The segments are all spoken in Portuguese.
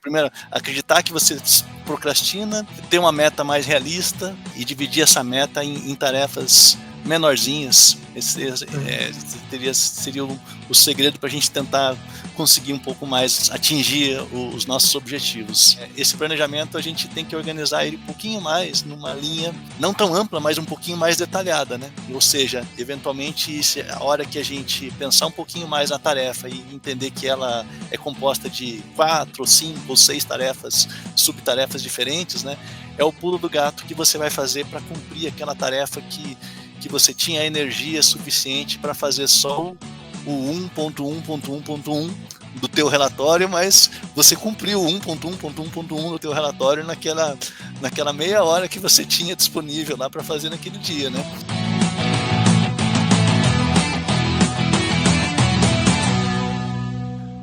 Primeiro, acreditar que você procrastina, ter uma meta mais realista e dividir essa meta em tarefas menorzinhas. Seria o segredo para a gente tentar conseguir um pouco mais atingir os nossos objetivos. Esse planejamento a gente tem que organizar ele um pouquinho mais numa linha não tão ampla, mas um pouquinho mais detalhada, né? Ou seja, eventualmente a hora que a gente pensar um pouquinho mais na tarefa e entender que ela é composta de 4, 5 ou 6 tarefas, subtarefas diferentes, né? É o pulo do gato que você vai fazer para cumprir aquela tarefa que você tinha energia suficiente para fazer só o 1.1.1.1 do teu relatório, mas você cumpriu o 1.1.1.1 do teu relatório naquela meia hora que você tinha disponível lá para fazer naquele dia, né?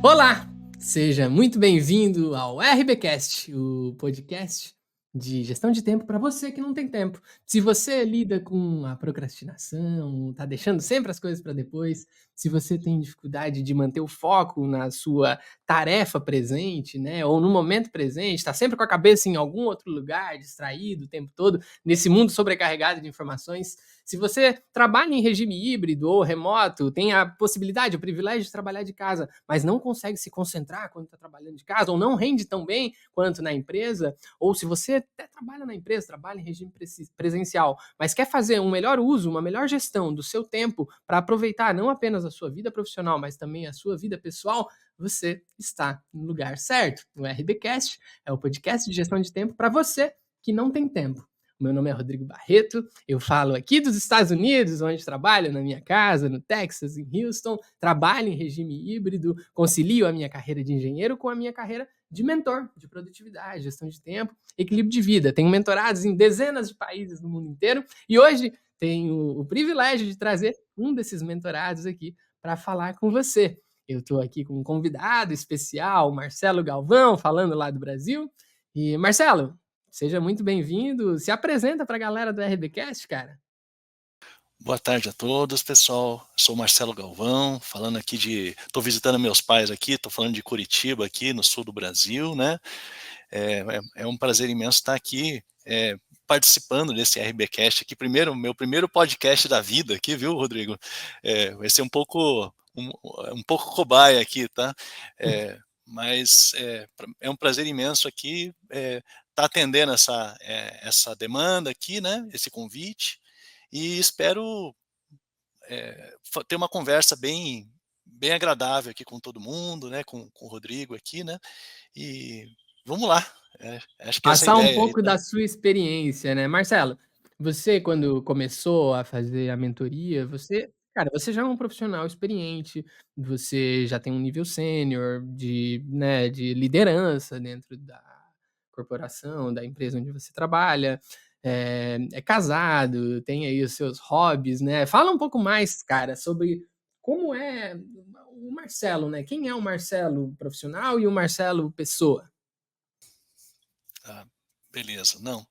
Olá! Seja muito bem-vindo ao RBcast, o podcast de gestão de tempo para você que não tem tempo. Se você lida com a procrastinação, tá deixando sempre as coisas para depois, se você tem dificuldade de manter o foco na sua tarefa presente, né, ou no momento presente, está sempre com a cabeça em algum outro lugar, distraído o tempo todo, nesse mundo sobrecarregado de informações, se você trabalha em regime híbrido ou remoto, tem a possibilidade, o privilégio de trabalhar de casa, mas não consegue se concentrar quando está trabalhando de casa, ou não rende tão bem quanto na empresa, ou se você até trabalha na empresa, trabalha em regime presencial, mas quer fazer um melhor uso, uma melhor gestão do seu tempo para aproveitar não apenas a sua vida profissional, mas também a sua vida pessoal, você está no lugar certo. O RBcast é o podcast de gestão de tempo para você que não tem tempo. Meu nome é Rodrigo Barreto, eu falo aqui dos Estados Unidos, onde trabalho na minha casa, no Texas, em Houston, trabalho em regime híbrido, concilio a minha carreira de engenheiro com a minha carreira de mentor, de produtividade, gestão de tempo, equilíbrio de vida. Tenho mentorados em dezenas de países no mundo inteiro e hoje tenho o privilégio de trazer um desses mentorados aqui para falar com você. Eu estou aqui com um convidado especial, Marcelo Galvão, falando lá do Brasil. E, Marcelo, seja muito bem-vindo. Se apresenta para a galera do RBcast, cara. Boa tarde a todos, pessoal. Sou Marcelo Galvão, falando aqui Estou visitando meus pais aqui, estou falando de Curitiba, aqui no sul do Brasil, né? É um prazer imenso estar aqui participando desse RBcast aqui. Meu primeiro podcast da vida aqui, viu, Rodrigo? Vai ser um pouco cobaia aqui, tá? Mas é um prazer imenso aqui estar atendendo essa demanda aqui, né? Esse convite. E espero ter uma conversa bem agradável aqui com todo mundo, né? Com o Rodrigo aqui, né? E vamos lá. Acho que essa é a Passar um ideia aí, pouco tá? da sua experiência, né. Marcelo, você quando começou a fazer a mentoria, você já é um profissional experiente, você já tem um nível sênior de liderança dentro da corporação, da empresa onde você trabalha, é casado, tem aí os seus hobbies, né. Fala um pouco mais, cara, sobre como é o Marcelo, né. Quem é o Marcelo profissional e o Marcelo pessoa? Ah, beleza. Não,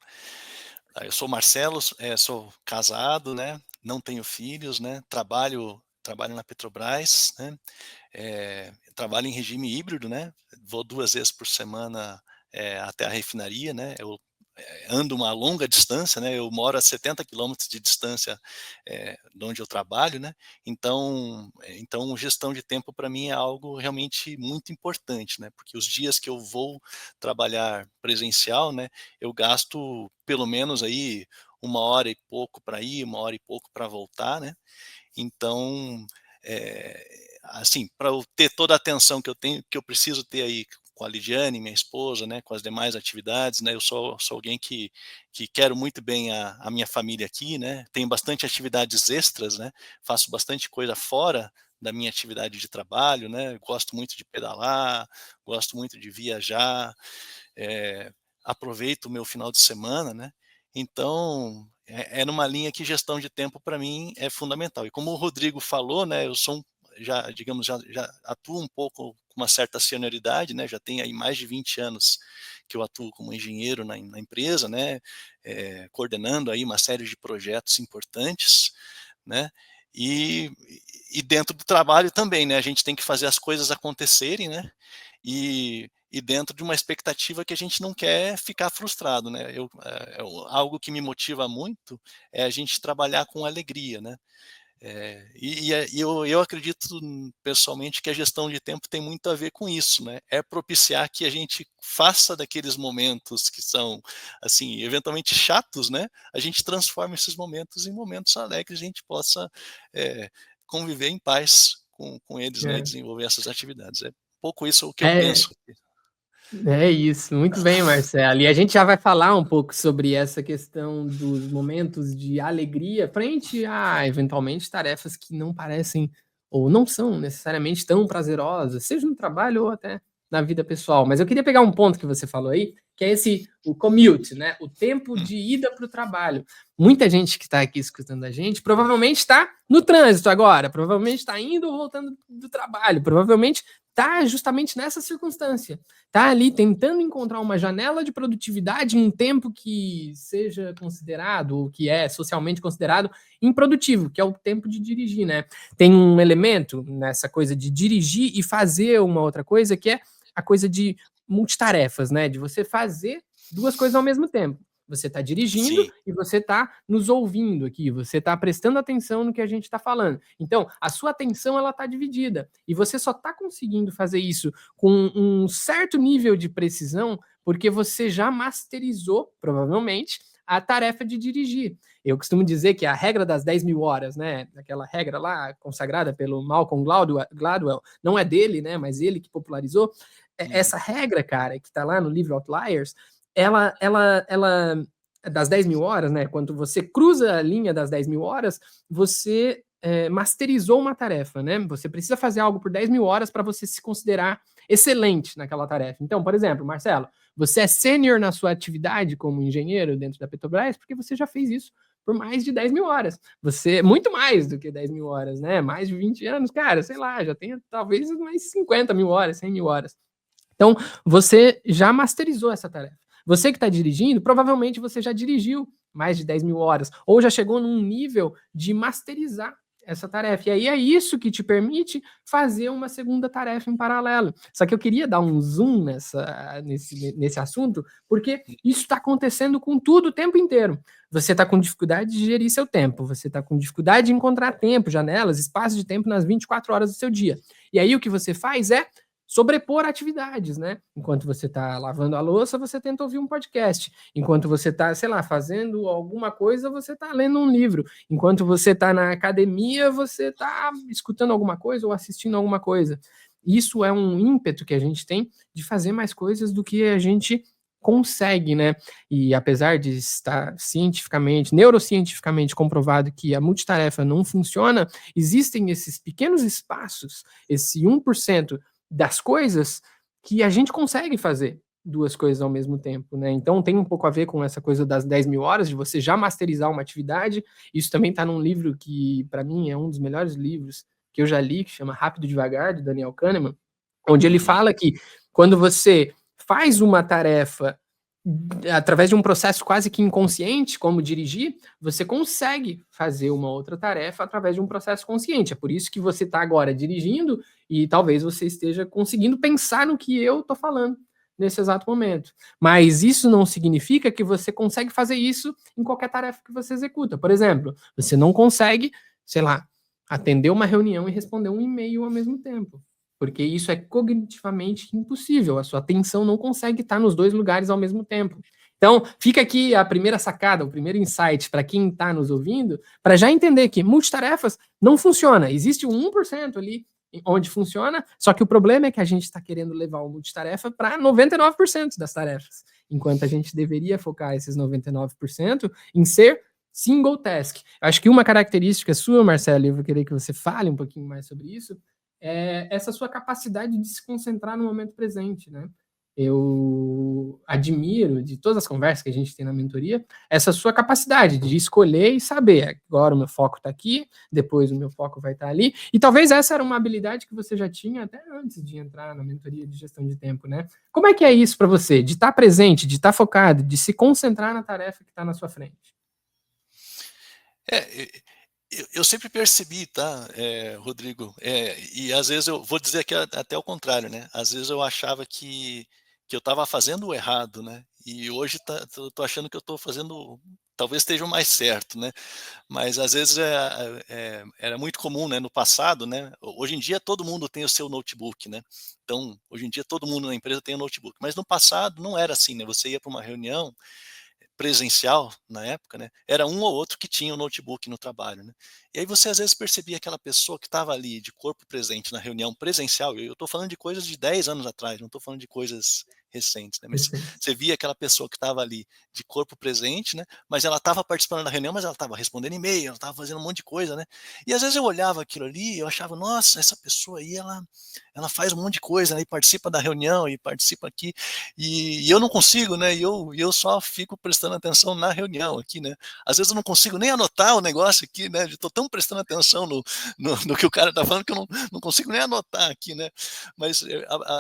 eu sou Marcelo, sou casado, né? Não tenho filhos, né? Trabalho na Petrobras, né? Trabalho em regime híbrido, né? Vou 2 vezes por semana até a refinaria, né? Eu ando uma longa distância, né? Eu moro a 70 quilômetros de distância de onde eu trabalho, né? Então gestão de tempo para mim é algo realmente muito importante, né? Porque os dias que eu vou trabalhar presencial, né? Eu gasto pelo menos aí 1 hora e pouco para ir, 1 hora e pouco para voltar, né? Então, assim, para eu ter toda a atenção que eu preciso ter aí com a Lidiane, minha esposa, né, com as demais atividades, né, eu sou alguém que quero muito bem a minha família aqui, né, tenho bastante atividades extras, né, faço bastante coisa fora da minha atividade de trabalho, né, gosto muito de pedalar, gosto muito de viajar, eh, aproveito o meu final de semana, né, então é numa linha que gestão de tempo para mim é fundamental. E como o Rodrigo falou, né, eu sou já, digamos, já atuo um pouco com uma certa senioridade, né, já tenho aí mais de 20 anos que eu atuo como engenheiro na empresa, né, coordenando aí uma série de projetos importantes, né, e, e dentro do trabalho também, né, a gente tem que fazer as coisas acontecerem, né, e e dentro de uma expectativa que a gente não quer ficar frustrado, né. Algo que me motiva muito é a gente trabalhar com alegria, né. E eu acredito pessoalmente que a gestão de tempo tem muito a ver com isso, né, é propiciar que a gente faça daqueles momentos que são, assim, eventualmente chatos, né, a gente transforma esses momentos em momentos alegres, a gente possa, conviver em paz com eles, né, e É. desenvolver essas atividades. É um pouco isso o que eu É, penso. é isso, muito bem, Marcelo. E a gente já vai falar um pouco sobre essa questão dos momentos de alegria frente a, eventualmente, tarefas que não parecem ou não são necessariamente tão prazerosas, seja no trabalho ou até na vida pessoal. Mas eu queria pegar um ponto que você falou aí, que é o commute, né? O tempo Hum, de ida para o trabalho. Muita gente que está aqui escutando a gente provavelmente está no trânsito agora, provavelmente está indo ou voltando do trabalho, provavelmente está justamente nessa circunstância. Tá ali tentando encontrar uma janela de produtividade em um tempo que seja considerado, ou que é socialmente considerado improdutivo, que é o tempo de dirigir, né? Tem um elemento nessa coisa de dirigir e fazer uma outra coisa, que é a coisa de multitarefas, né? De você fazer duas coisas ao mesmo tempo. Você está dirigindo sim, e você está nos ouvindo aqui, você está prestando atenção no que a gente está falando. Então, a sua atenção ela está dividida e você só está conseguindo fazer isso com um certo nível de precisão, porque você já masterizou, provavelmente, a tarefa de dirigir. Eu costumo dizer que a regra das 10.000 horas, né, aquela regra lá consagrada pelo Malcolm Gladwell, não é dele, né, mas ele que popularizou, uhum, essa regra, cara, que está lá no livro Outliers, ela das 10.000 horas, né, quando você cruza a linha das 10.000 horas, você masterizou uma tarefa, né? Você precisa fazer algo por 10.000 horas para você se considerar excelente naquela tarefa. Então, por exemplo, Marcelo, você é sênior na sua atividade como engenheiro dentro da Petrobras porque você já fez isso por mais de 10.000 horas. Você, muito mais do que 10.000 horas, né? Mais de 20 anos, cara, sei lá, já tem talvez mais 50.000 horas, 100.000 horas. Então, você já masterizou essa tarefa. Você que está dirigindo, provavelmente você já dirigiu mais de 10.000 horas, ou já chegou num nível de masterizar essa tarefa. E aí é isso que te permite fazer uma segunda tarefa em paralelo. Só que eu queria dar um zoom nesse assunto, porque isso está acontecendo com tudo o tempo inteiro. Você está com dificuldade de gerir seu tempo, você está com dificuldade de encontrar tempo, janelas, espaço de tempo nas 24 horas do seu dia. E aí o que você faz é sobrepor atividades, né? Enquanto você está lavando a louça, você tenta ouvir um podcast. Enquanto você está, sei lá, fazendo alguma coisa, você está lendo um livro. Enquanto você está na academia, você está escutando alguma coisa ou assistindo alguma coisa. Isso é um ímpeto que a gente tem de fazer mais coisas do que a gente consegue, né? E apesar de estar cientificamente, neurocientificamente comprovado que a multitarefa não funciona, existem esses pequenos espaços, esse 1% das coisas que a gente consegue fazer duas coisas ao mesmo tempo, né? Então tem um pouco a ver com essa coisa das 10.000 horas, de você já masterizar uma atividade. Isso também está num livro que, para mim, é um dos melhores livros que eu já li, que chama Rápido e Devagar, de Daniel Kahneman, onde ele uhum, fala que quando você faz uma tarefa através de um processo quase que inconsciente, como dirigir, você consegue fazer uma outra tarefa através de um processo consciente. É por isso que você está agora dirigindo e talvez você esteja conseguindo pensar no que eu estou falando nesse exato momento. Mas isso não significa que você consegue fazer isso em qualquer tarefa que você executa. Por exemplo, você não consegue, sei lá, atender uma reunião e responder um e-mail ao mesmo tempo. Porque isso é cognitivamente impossível. A sua atenção não consegue estar nos dois lugares ao mesmo tempo. Então, fica aqui a primeira sacada, o primeiro insight para quem está nos ouvindo, para já entender que multitarefas não funciona. Existe um 1% ali onde funciona, só que o problema é que a gente está querendo levar o multitarefa para 99% das tarefas, enquanto a gente deveria focar esses 99% em ser single task. Acho que uma característica sua, Marcelo, e eu vou querer que você fale um pouquinho mais sobre isso, é essa sua capacidade de se concentrar no momento presente, né? Eu admiro, de todas as conversas que a gente tem na mentoria, essa sua capacidade de escolher e saber, agora o meu foco está aqui, depois o meu foco vai estar ali, e talvez essa era uma habilidade que você já tinha até antes de entrar na mentoria de gestão de tempo, né? Como é que é isso para você, de estar presente, de estar focado, de se concentrar na tarefa que está na sua frente? É, eu sempre percebi, tá, Rodrigo, e às vezes eu vou dizer que até o contrário, né, às vezes eu achava que que eu estava fazendo o errado, né, e hoje tô achando que eu estou fazendo talvez esteja o mais certo, né. Mas às vezes era muito comum, né, no passado, né, hoje em dia todo mundo tem o seu notebook, né, então hoje em dia todo mundo na empresa tem um notebook, mas no passado não era assim, né, você ia para uma reunião presencial, na época, né, era um ou outro que tinha o notebook no trabalho, né. E aí você às vezes percebia aquela pessoa que estava ali de corpo presente na reunião presencial, e eu estou falando de coisas de 10 anos atrás, não estou falando de coisas recentes, né, mas recentes. você via aquela pessoa que estava ali de corpo presente, né, mas ela estava participando da reunião, mas ela estava respondendo e-mail, ela estava fazendo um monte de coisa, né. E às vezes eu olhava aquilo ali e eu achava: "Nossa, essa pessoa aí ela faz um monte de coisa, né, e participa da reunião e participa aqui, e eu não consigo, né, e eu só fico prestando atenção na reunião aqui, né. Às vezes eu não consigo nem anotar o negócio aqui, né, de tô tão prestando atenção no que o cara tá falando que eu não consigo nem anotar aqui, né. Mas,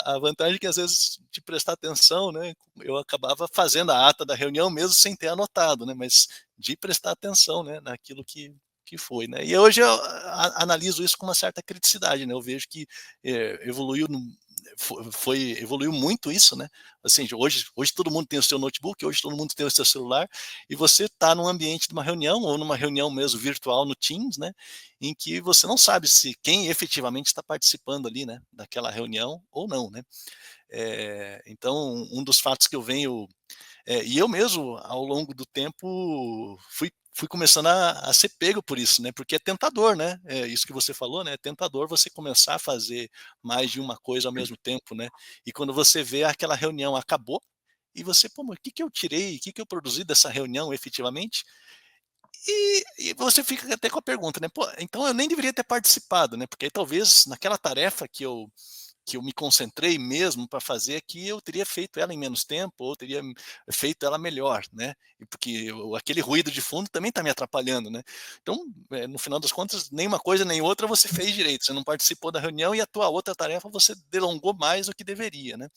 a vantagem é que às vezes de prestar atenção, né, eu acabava fazendo a ata da reunião mesmo sem ter anotado, né, mas de prestar atenção, né, naquilo que foi, né. E hoje eu analiso isso com uma certa criticidade, né, eu vejo que, evoluiu evoluiu muito isso, né, assim, hoje todo mundo tem o seu notebook, hoje todo mundo tem o seu celular, e você está num ambiente de uma reunião, ou numa reunião mesmo virtual no Teams, né, em que você não sabe se quem efetivamente está participando ali, né, daquela reunião ou não, né. Então um dos fatos que eu venho e eu mesmo, ao longo do tempo, fui começando a ser pego por isso, né, porque é tentador, né, isso que você falou, né, é tentador você começar a fazer mais de uma coisa ao mesmo tempo, né, e quando você vê aquela reunião acabou, e você: "Pô, mas o que que eu tirei, o que que eu produzi dessa reunião efetivamente?" E você fica até com a pergunta, né: "Pô, então eu nem deveria ter participado, né, porque aí talvez naquela tarefa que eu me concentrei mesmo para fazer aqui, eu teria feito ela em menos tempo, ou teria feito ela melhor, né, e porque aquele ruído de fundo também está me atrapalhando, né. Então, no final das contas, nem uma coisa nem outra você fez direito, você não participou da reunião e a tua outra tarefa você delongou mais do que deveria, né.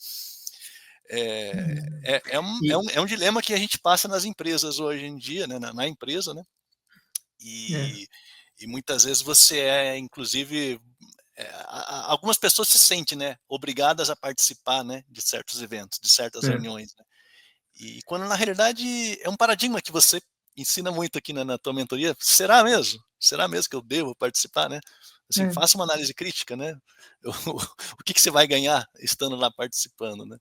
E É um dilema que a gente passa nas empresas hoje em dia, né, na empresa, né, é, e muitas vezes você é inclusive algumas pessoas se sentem, né, obrigadas a participar, né, de certos eventos, de certas é, reuniões, né. E quando na realidade é um paradigma que você ensina muito aqui na tua mentoria, será mesmo? Será mesmo que eu devo participar, né? Assim, é, faça uma análise crítica, né. O que que você vai ganhar estando lá participando, né.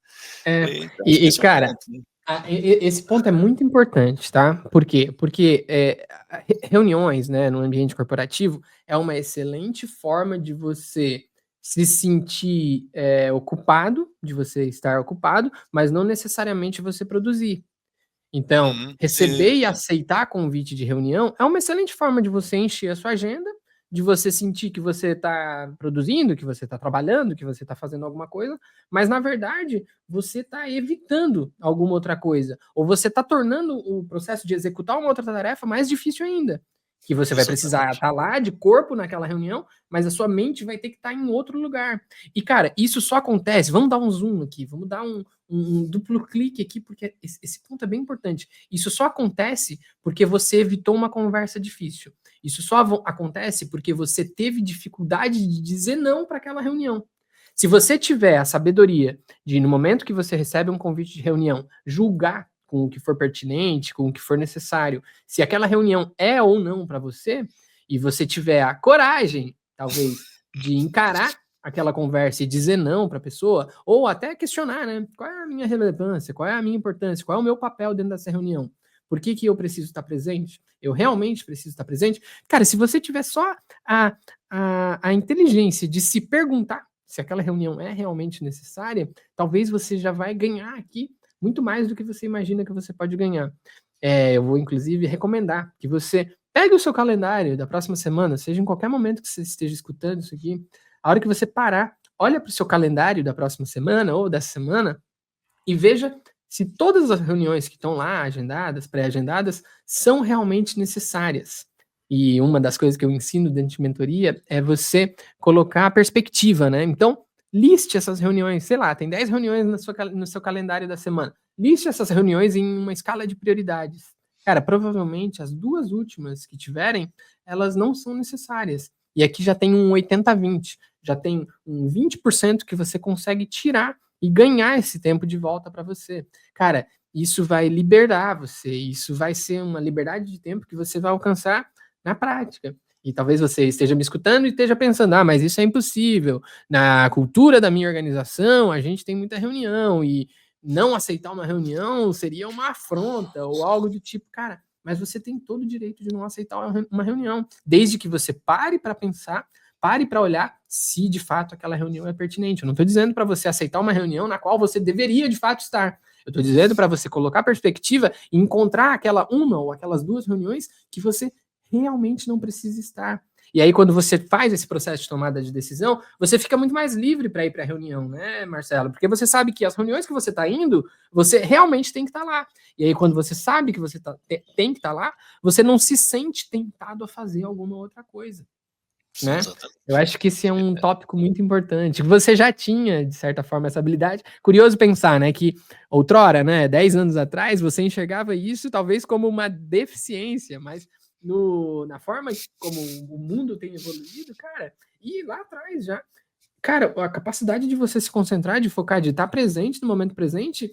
é. Então acho que E esse é o cara, ponto, né. esse ponto é muito importante, tá? Por quê? Porque, reuniões, né, no ambiente corporativo, é uma excelente forma de você se sentir, ocupado, de você estar ocupado, mas não necessariamente você produzir. Então, Uhum. Sim, receber e sim. aceitar convite de reunião é uma excelente forma de você encher a sua agenda, de você sentir que você está produzindo, que você está trabalhando, que você está fazendo alguma coisa, mas na verdade você está evitando alguma outra coisa, ou você está tornando o processo de executar uma outra tarefa mais difícil ainda. Que você vai precisar Exatamente. estar lá de corpo naquela reunião, mas a sua mente vai ter que estar em outro lugar. E cara, isso só acontece. Vamos dar um zoom aqui, vamos dar um duplo clique aqui, porque esse ponto é bem importante. Isso só acontece porque você evitou uma conversa difícil. Isso só acontece porque você teve dificuldade de dizer não para aquela reunião. Se você tiver a sabedoria de, no momento que você recebe um convite de reunião, julgar com o que for pertinente, com o que for necessário, se aquela reunião é ou não para você, e você tiver a coragem, talvez, de encarar aquela conversa e dizer não para a pessoa, ou até questionar, né? Qual é a minha relevância? Qual é a minha importância? Qual é o meu papel dentro dessa reunião? Por que, que eu preciso estar presente? Eu realmente preciso estar presente? Cara, se você tiver só a, a inteligência de se perguntar se aquela reunião é realmente necessária, talvez você já vai ganhar aqui muito mais do que você imagina que você pode ganhar. Eu vou, inclusive, recomendar que você pegue o seu calendário da próxima semana, seja em qualquer momento que você esteja escutando isso aqui, a hora que você parar, olha para o seu calendário da próxima semana ou dessa semana e veja se todas as reuniões que estão lá agendadas, pré-agendadas, são realmente necessárias. E uma das coisas que eu ensino dentro de mentoria é você colocar a perspectiva, né? Então, liste essas reuniões, sei lá, tem 10 reuniões no seu calendário da semana. Liste essas reuniões em uma escala de prioridades. Cara, provavelmente as duas últimas que tiverem, elas não são necessárias. E aqui já tem um 80-20, já tem um 20% que você consegue tirar e ganhar esse tempo de volta para você. Cara, isso vai liberar você, isso vai ser uma liberdade de tempo que você vai alcançar na prática. E talvez você esteja me escutando e esteja pensando: ah, mas isso é impossível. Na cultura da minha organização, a gente tem muita reunião e não aceitar uma reunião seria uma afronta ou algo do tipo. Cara, mas você tem todo o direito de não aceitar uma reunião, desde que você pare para pensar, pare para olhar se de fato aquela reunião é pertinente. Eu não estou dizendo para você aceitar uma reunião na qual você deveria de fato estar. Eu estou dizendo para você colocar perspectiva e encontrar aquela uma ou aquelas duas reuniões que você realmente não precisa estar. E aí, quando você faz esse processo de tomada de decisão, você fica muito mais livre para ir para a reunião, né, Marcelo? Porque você sabe que as reuniões que você está indo, você realmente tem que estar lá. E aí, quando você sabe que você tem que estar lá, você não se sente tentado a fazer alguma outra coisa, Sim, né? Eu exatamente. acho que esse é um tópico muito importante. Você já tinha, de certa forma, essa habilidade. Curioso pensar, né, que outrora, né, 10 anos atrás, você enxergava isso talvez como uma deficiência, mas na forma como o mundo tem evoluído, cara, e lá atrás já, cara, a capacidade de você se concentrar, de focar, de estar presente no momento presente,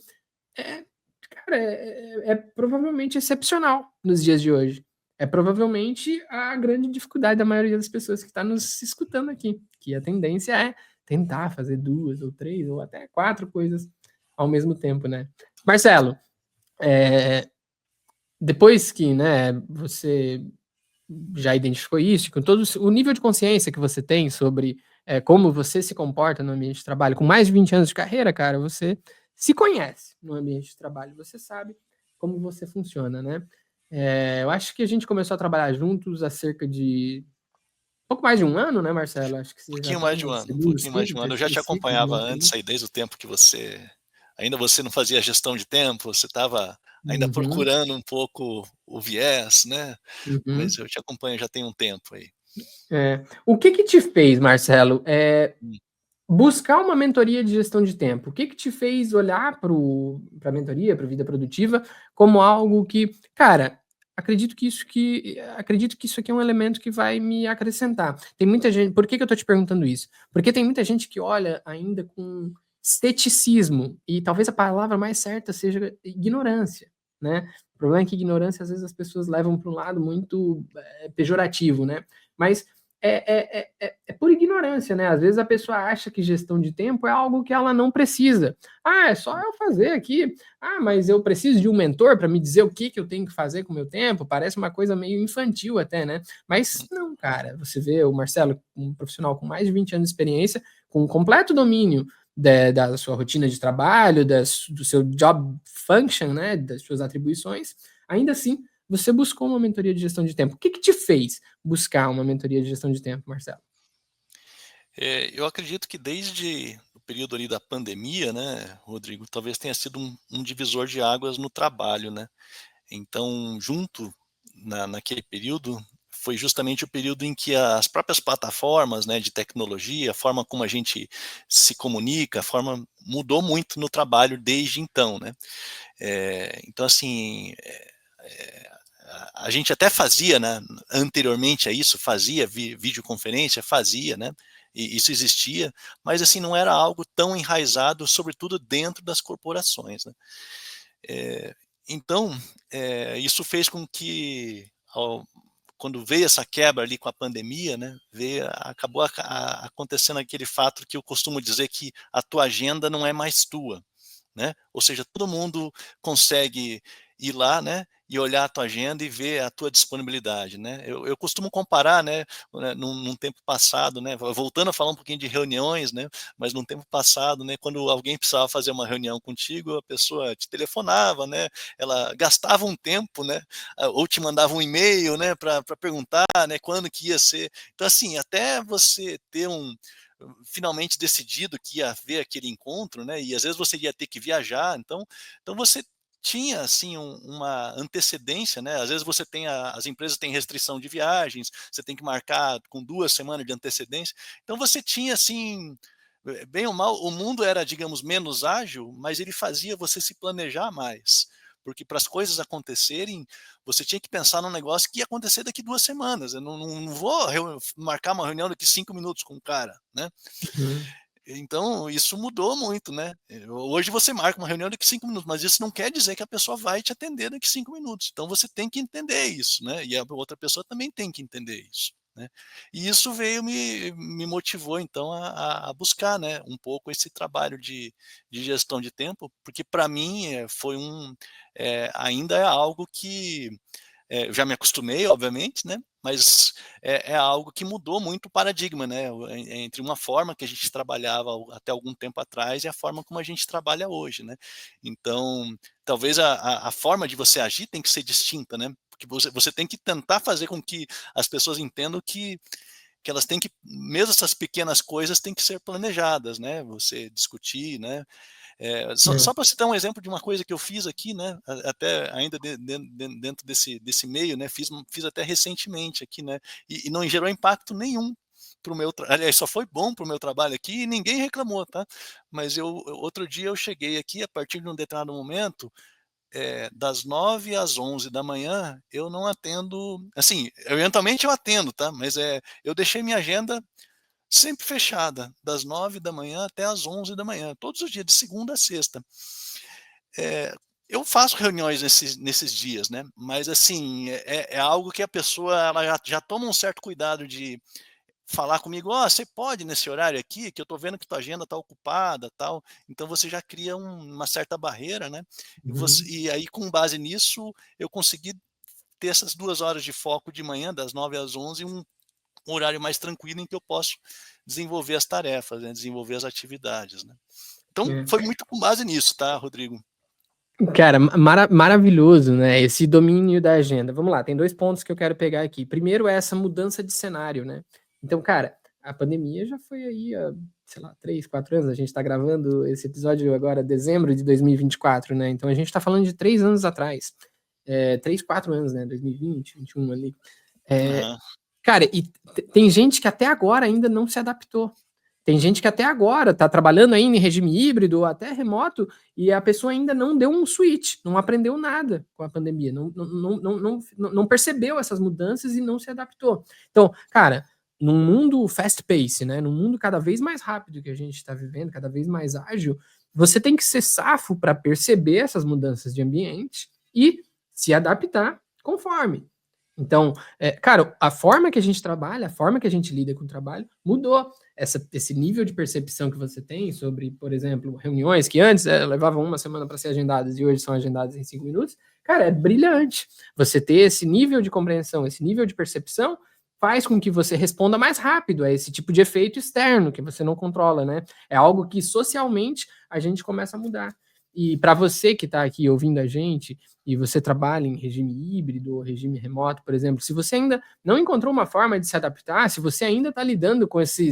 é, cara, é provavelmente excepcional nos dias de hoje. É provavelmente a grande dificuldade da maioria das pessoas que está nos escutando aqui, que a tendência é tentar fazer 2 ou 3 ou até 4 coisas ao mesmo tempo, né. Marcelo, eh, depois que, né, você já identificou isso, com todo o nível de consciência que você tem sobre, como você se comporta no ambiente de trabalho, com mais de 20 anos de carreira, cara, você se conhece no ambiente de trabalho, você sabe como você funciona, né. Eu acho que a gente começou a trabalhar juntos há cerca de pouco mais de um ano, né, Marcelo? Acho que Um você já pouquinho está mais de no um ano, um segundo pouquinho mais de ciclo, um ano. Eu já terceiro te ciclo de acompanhava mentoria. antes aí, desde o tempo que você não fazia gestão de tempo, você estava ainda Uhum, procurando um pouco o viés, né, mas uhum. eu te acompanho já tem um tempo aí. O que que te fez, Marcelo, Hum. buscar uma mentoria de gestão de tempo? O que que te fez olhar para a mentoria, para a vida produtiva, como algo que, cara, acredito que isso aqui é um elemento que vai me acrescentar. Tem muita gente, por que que eu tô te perguntando isso? Porque tem muita gente que olha ainda com ceticismo, e talvez a palavra mais certa seja ignorância, né. O problema é que ignorância, às vezes, as pessoas levam para um lado muito, pejorativo, né. Mas é por ignorância, né? Às vezes a pessoa acha que gestão de tempo é algo que ela não precisa. Ah, é só eu fazer aqui. Ah, mas eu preciso de um mentor para me dizer o que que eu tenho que fazer com o meu tempo. Parece uma coisa meio infantil até, né? Mas não, cara. Você vê o Marcelo, um profissional com mais de 20 anos de experiência, com um completo domínio da sua rotina de trabalho, do seu job function, né? Das suas atribuições. Ainda assim, você buscou uma mentoria de gestão de tempo. O que que te fez buscar uma mentoria de gestão de tempo, Marcelo? Eu acredito que desde o período ali da pandemia, né, Rodrigo, talvez tenha sido um divisor de águas no trabalho, né. Então, junto naquele período, foi justamente o período em que as próprias plataformas, né, de tecnologia, a forma como a gente se comunica, a forma mudou muito no trabalho desde então, né. Então assim, a gente até fazia, né, anteriormente a isso, fazia videoconferência, fazia, né, e isso existia, mas assim, não era algo tão enraizado, sobretudo dentro das corporações, né. Eh, então, isso fez com que quando veio essa quebra ali com a pandemia, né, acabou acontecendo aquele fato que eu costumo dizer que a tua agenda não é mais tua, né, ou seja, todo mundo consegue ir lá, né, e olhar a tua agenda e ver a tua disponibilidade, né. Eu costumo comparar, né, num tempo passado, né, voltando a falar um pouquinho de reuniões, né, mas num tempo passado, né, quando alguém precisava fazer uma reunião contigo, a pessoa te telefonava, né, ela gastava um tempo, né, ou te mandava um e-mail, né, para perguntar, né, quando que ia ser. Então assim, até você ter finalmente decidido que ia haver aquele encontro, né, e às vezes você ia ter que viajar, então você tinha assim uma antecedência, né, às vezes você tem as empresas têm restrição de viagens, você tem que marcar com 2 semanas de antecedência, então você tinha assim, bem ou mal, o mundo era, digamos, menos ágil, mas ele fazia você se planejar mais, porque para as coisas acontecerem, você tinha que pensar num negócio que ia acontecer daqui 2 semanas, eu não vou marcar uma reunião daqui 5 minutos com o cara, né. Uhum. Então, isso mudou muito, né. Hoje você marca uma reunião daqui 5 minutos, mas isso não quer dizer que a pessoa vai te atender daqui 5 minutos. Então você tem que entender isso, né, e a outra pessoa também tem que entender isso, né. E isso veio me motivou então a buscar, né, um pouco esse trabalho de gestão de tempo, porque para mim, foi ainda é algo que eu já me acostumei, obviamente, né, mas é algo que mudou muito o paradigma, né, entre uma forma que a gente trabalhava até algum tempo atrás e a forma como a gente trabalha hoje, né. Então, talvez a forma de você agir tem que ser distinta, né, porque você tem que tentar fazer com que as pessoas entendam que elas têm que mesmo essas pequenas coisas têm que ser planejadas, né, você discutir, né, só É. para citar um exemplo de uma coisa que eu fiz aqui, né, até ainda dentro desse meio, né, fiz até recentemente aqui, né, e não gerou impacto nenhum para o meu aliás, só foi bom para o meu trabalho aqui e ninguém reclamou, tá. Mas outro dia eu cheguei aqui, a partir de um determinado momento, das 9 às 11 da manhã eu não atendo assim, eventualmente eu atendo, tá, mas, eu deixei minha agenda sempre fechada, das 9 da manhã até às 11 da manhã, todos os dias, de segunda a sexta. Eh, eu faço reuniões nesses dias, né, mas assim, é algo que a pessoa ela já toma um certo cuidado de falar comigo: "Ó, você pode nesse horário aqui, que eu tô vendo que tua agenda tá ocupada, tal". Então você já cria uma certa barreira, né, Uhum. e aí com base nisso, eu consegui ter essas 2 horas de foco de manhã, das 9 às 11, um horário mais tranquilo em que eu posso desenvolver as tarefas, né, desenvolver as atividades, né. Então É. foi muito com base nisso, tá, Rodrigo? Cara, maravilhoso, né, esse domínio da agenda. Vamos lá, tem 2 pontos que eu quero pegar aqui. Primeiro é essa mudança de cenário, né. Então, cara, a pandemia já foi aí há, sei lá, 3, 4 anos, a gente tá gravando esse episódio agora dezembro de 2024, né, então a gente tá falando de 3 anos atrás. 3, 4 anos, né, 2020, 21 ali. Eh, Aham. cara, e tem gente que até agora ainda não se adaptou. Tem gente que até agora está trabalhando ainda em regime híbrido ou até remoto, e a pessoa ainda não deu um switch, não aprendeu nada com a pandemia, não percebeu essas mudanças e não se adaptou. Então, cara, num mundo fast pace, né, num mundo cada vez mais rápido que a gente está vivendo, cada vez mais ágil, você tem que ser safo para perceber essas mudanças de ambiente e se adaptar conforme. Então, cara, a forma que a gente trabalha, a forma que a gente lida com o trabalho mudou. Esse nível de percepção que você tem sobre, por exemplo, reuniões que antes levavam uma semana para ser agendadas e hoje são agendadas em 5 minutos, cara, é brilhante. Você ter esse nível de compreensão, esse nível de percepção, faz com que você responda mais rápido a esse tipo de efeito externo que você não controla, né? É algo que socialmente a gente começa a mudar. E para você que está aqui ouvindo a gente e você trabalha em regime híbrido ou regime remoto, por exemplo, se você ainda não encontrou uma forma de se adaptar, se você ainda está lidando com esse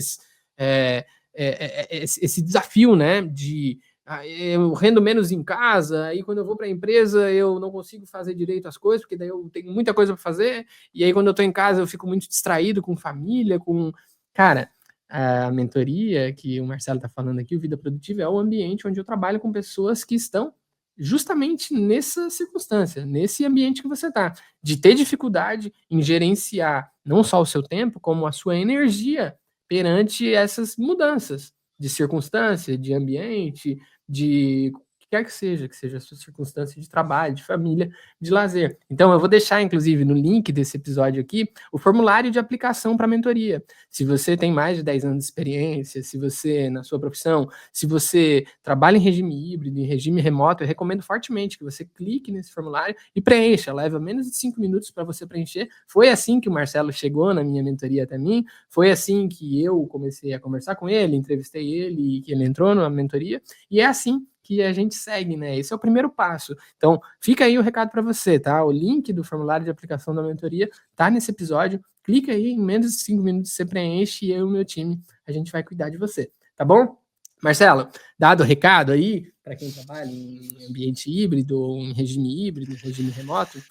desafio, né, de eu rendo menos em casa, aí quando eu vou para a empresa eu não consigo fazer direito as coisas, porque daí eu tenho muita coisa para fazer, e aí quando eu estou em casa eu fico muito distraído com família, com... Cara, a mentoria que o Marcelo está falando aqui, o Vida Produtiva, é o ambiente onde eu trabalho com pessoas que estão justamente nessa circunstância, nesse ambiente que você está, de ter dificuldade em gerenciar não só o seu tempo, como a sua energia perante essas mudanças de circunstância, de ambiente, de o que quer que seja a sua circunstância de trabalho, de família, de lazer. Então eu vou deixar, inclusive, no link desse episódio aqui, o formulário de aplicação para a mentoria. Se você tem mais de 10 anos de experiência, se você, na sua profissão, se você trabalha em regime híbrido, em regime remoto, eu recomendo fortemente que você clique nesse formulário e preencha. Leva menos de 5 minutos para você preencher. Foi assim que o Marcelo chegou na minha mentoria até mim, foi assim que eu comecei a conversar com ele, entrevistei ele e que ele entrou na mentoria, e é assim que a gente segue, né? Esse é o primeiro passo. Então, fica aí o recado para você, tá? O link do formulário de aplicação da mentoria tá nesse episódio. Clica aí, em menos de 5 minutos você preenche e eu e o meu time, a gente vai cuidar de você, tá bom? Marcelo, dado o recado aí, para quem trabalha em ambiente híbrido, ou em regime híbrido, em regime remoto,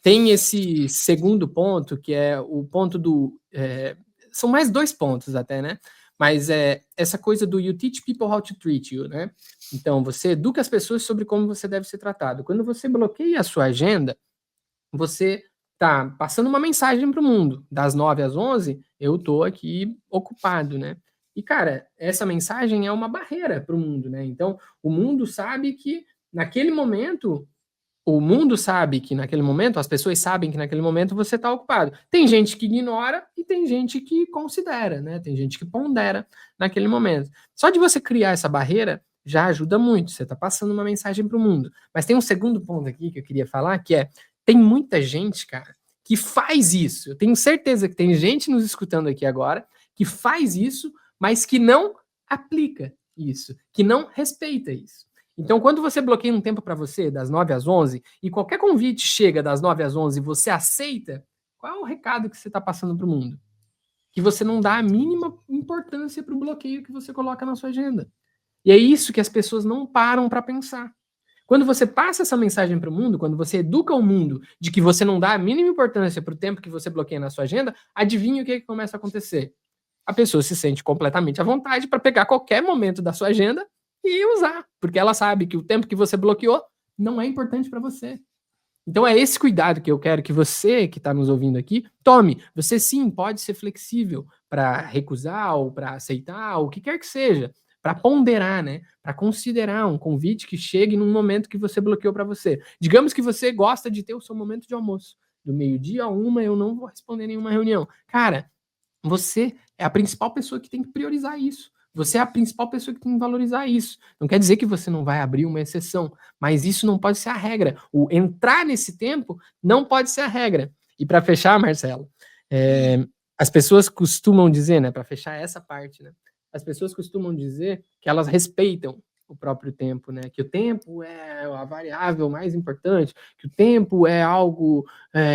tem esse segundo ponto, que é o ponto do... são mais 2 pontos até, né? Mas essa coisa do you teach people how to treat you, né? Então, você educa as pessoas sobre como você deve ser tratado. Quando você bloqueia a sua agenda, você tá passando uma mensagem para o mundo. Das 9 às 11, eu tô aqui ocupado, né? E, cara, essa mensagem é uma barreira para o mundo, né? Então, o mundo sabe que naquele momento as pessoas sabem que naquele momento você está ocupado. Tem gente que ignora e tem gente que considera, né? Tem gente que pondera naquele momento. Só de você criar essa barreira já ajuda muito. Você está passando uma mensagem para o mundo. Mas tem um segundo ponto aqui que eu queria falar, que é, tem muita gente, cara, que faz isso. Eu tenho certeza que tem gente nos escutando aqui agora que faz isso, mas que não aplica isso, que não respeita isso. Então, quando você bloqueia um tempo para você, das 9 às 11, e qualquer convite chega das 9 às 11 e você aceita, qual é o recado que você está passando para o mundo? Que você não dá a mínima importância para o bloqueio que você coloca na sua agenda. E é isso que as pessoas não param para pensar. Quando você passa essa mensagem para o mundo, quando você educa o mundo de que você não dá a mínima importância para o tempo que você bloqueia na sua agenda, adivinha o que começa a acontecer? A pessoa se sente completamente à vontade para pegar qualquer momento da sua agenda e usar, porque ela sabe que o tempo que você bloqueou não é importante para você. Então é esse cuidado que eu quero que você que está nos ouvindo aqui tome. Você sim pode ser flexível para recusar ou para aceitar, ou o que quer que seja, para ponderar, né? Para considerar um convite que chegue num momento que você bloqueou para você. Digamos que você gosta de ter o seu momento de almoço. Do meio-dia a 1 eu não vou responder nenhuma reunião. Cara, você é a principal pessoa que tem que priorizar isso. Você é a principal pessoa que tem que valorizar isso. Não quer dizer que você não vai abrir uma exceção, mas isso não pode ser a regra. O entrar nesse tempo não pode ser a regra. E para fechar, Marcelo, as pessoas costumam dizer, né, para fechar essa parte, né, as pessoas costumam dizer que elas respeitam o próprio tempo, né, que o tempo é a variável mais importante, que o tempo é algo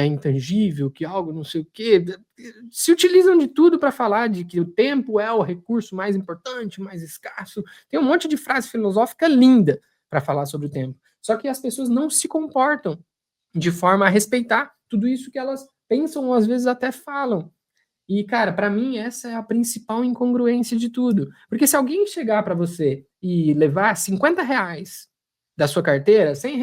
intangível, que algo não sei o quê. Se utilizam de tudo para falar de que o tempo é o recurso mais importante, mais escasso. Tem um monte de frase filosófica linda para falar sobre o tempo. Só que as pessoas não se comportam de forma a respeitar tudo isso que elas pensam ou às vezes até falam. E, cara, para mim essa é a principal incongruência de tudo. Porque se alguém chegar para você e levar R$ 50 da sua carteira, R$ 100,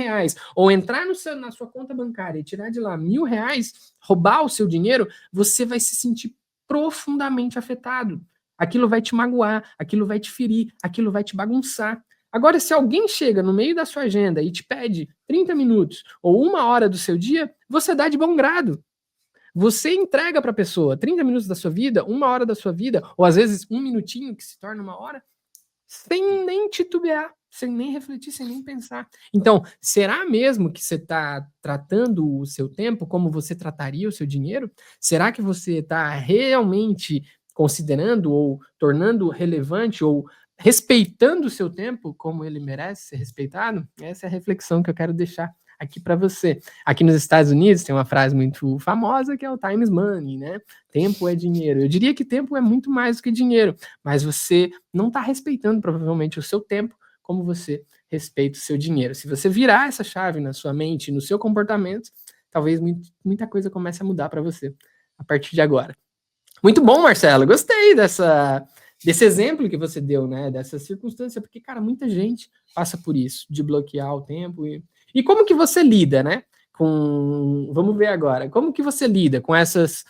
ou entrar na sua conta bancária e tirar de lá R$ 1.000, roubar o seu dinheiro, você vai se sentir profundamente afetado. Aquilo vai te magoar, aquilo vai te ferir, aquilo vai te bagunçar. Agora, se alguém chega no meio da sua agenda e te pede 30 minutos ou 1 hora do seu dia, você dá de bom grado. Você entrega para a pessoa 30 minutos da sua vida, 1 hora da sua vida, ou às vezes 1 minutinho que se torna 1 hora, sem nem titubear, sem nem refletir, sem nem pensar. Então, será mesmo que você está tratando o seu tempo como você trataria o seu dinheiro? Será que você está realmente considerando ou tornando relevante ou respeitando o seu tempo como ele merece ser respeitado? Essa é a reflexão que eu quero deixar aqui para você. Aqui nos Estados Unidos tem uma frase muito famosa que é o time is money, né? Tempo é dinheiro. Eu diria que tempo é muito mais do que dinheiro, mas você não está respeitando provavelmente o seu tempo como você respeita o seu dinheiro. Se você virar essa chave na sua mente, no seu comportamento, talvez muita coisa comece a mudar para você a partir de agora. Muito bom, Marcelo. Gostei desse exemplo que você deu, né? Dessa circunstância, porque, cara, muita gente passa por isso, de bloquear o tempo. E como que você lida, né? Vamos ver agora. Como que você lida com essas,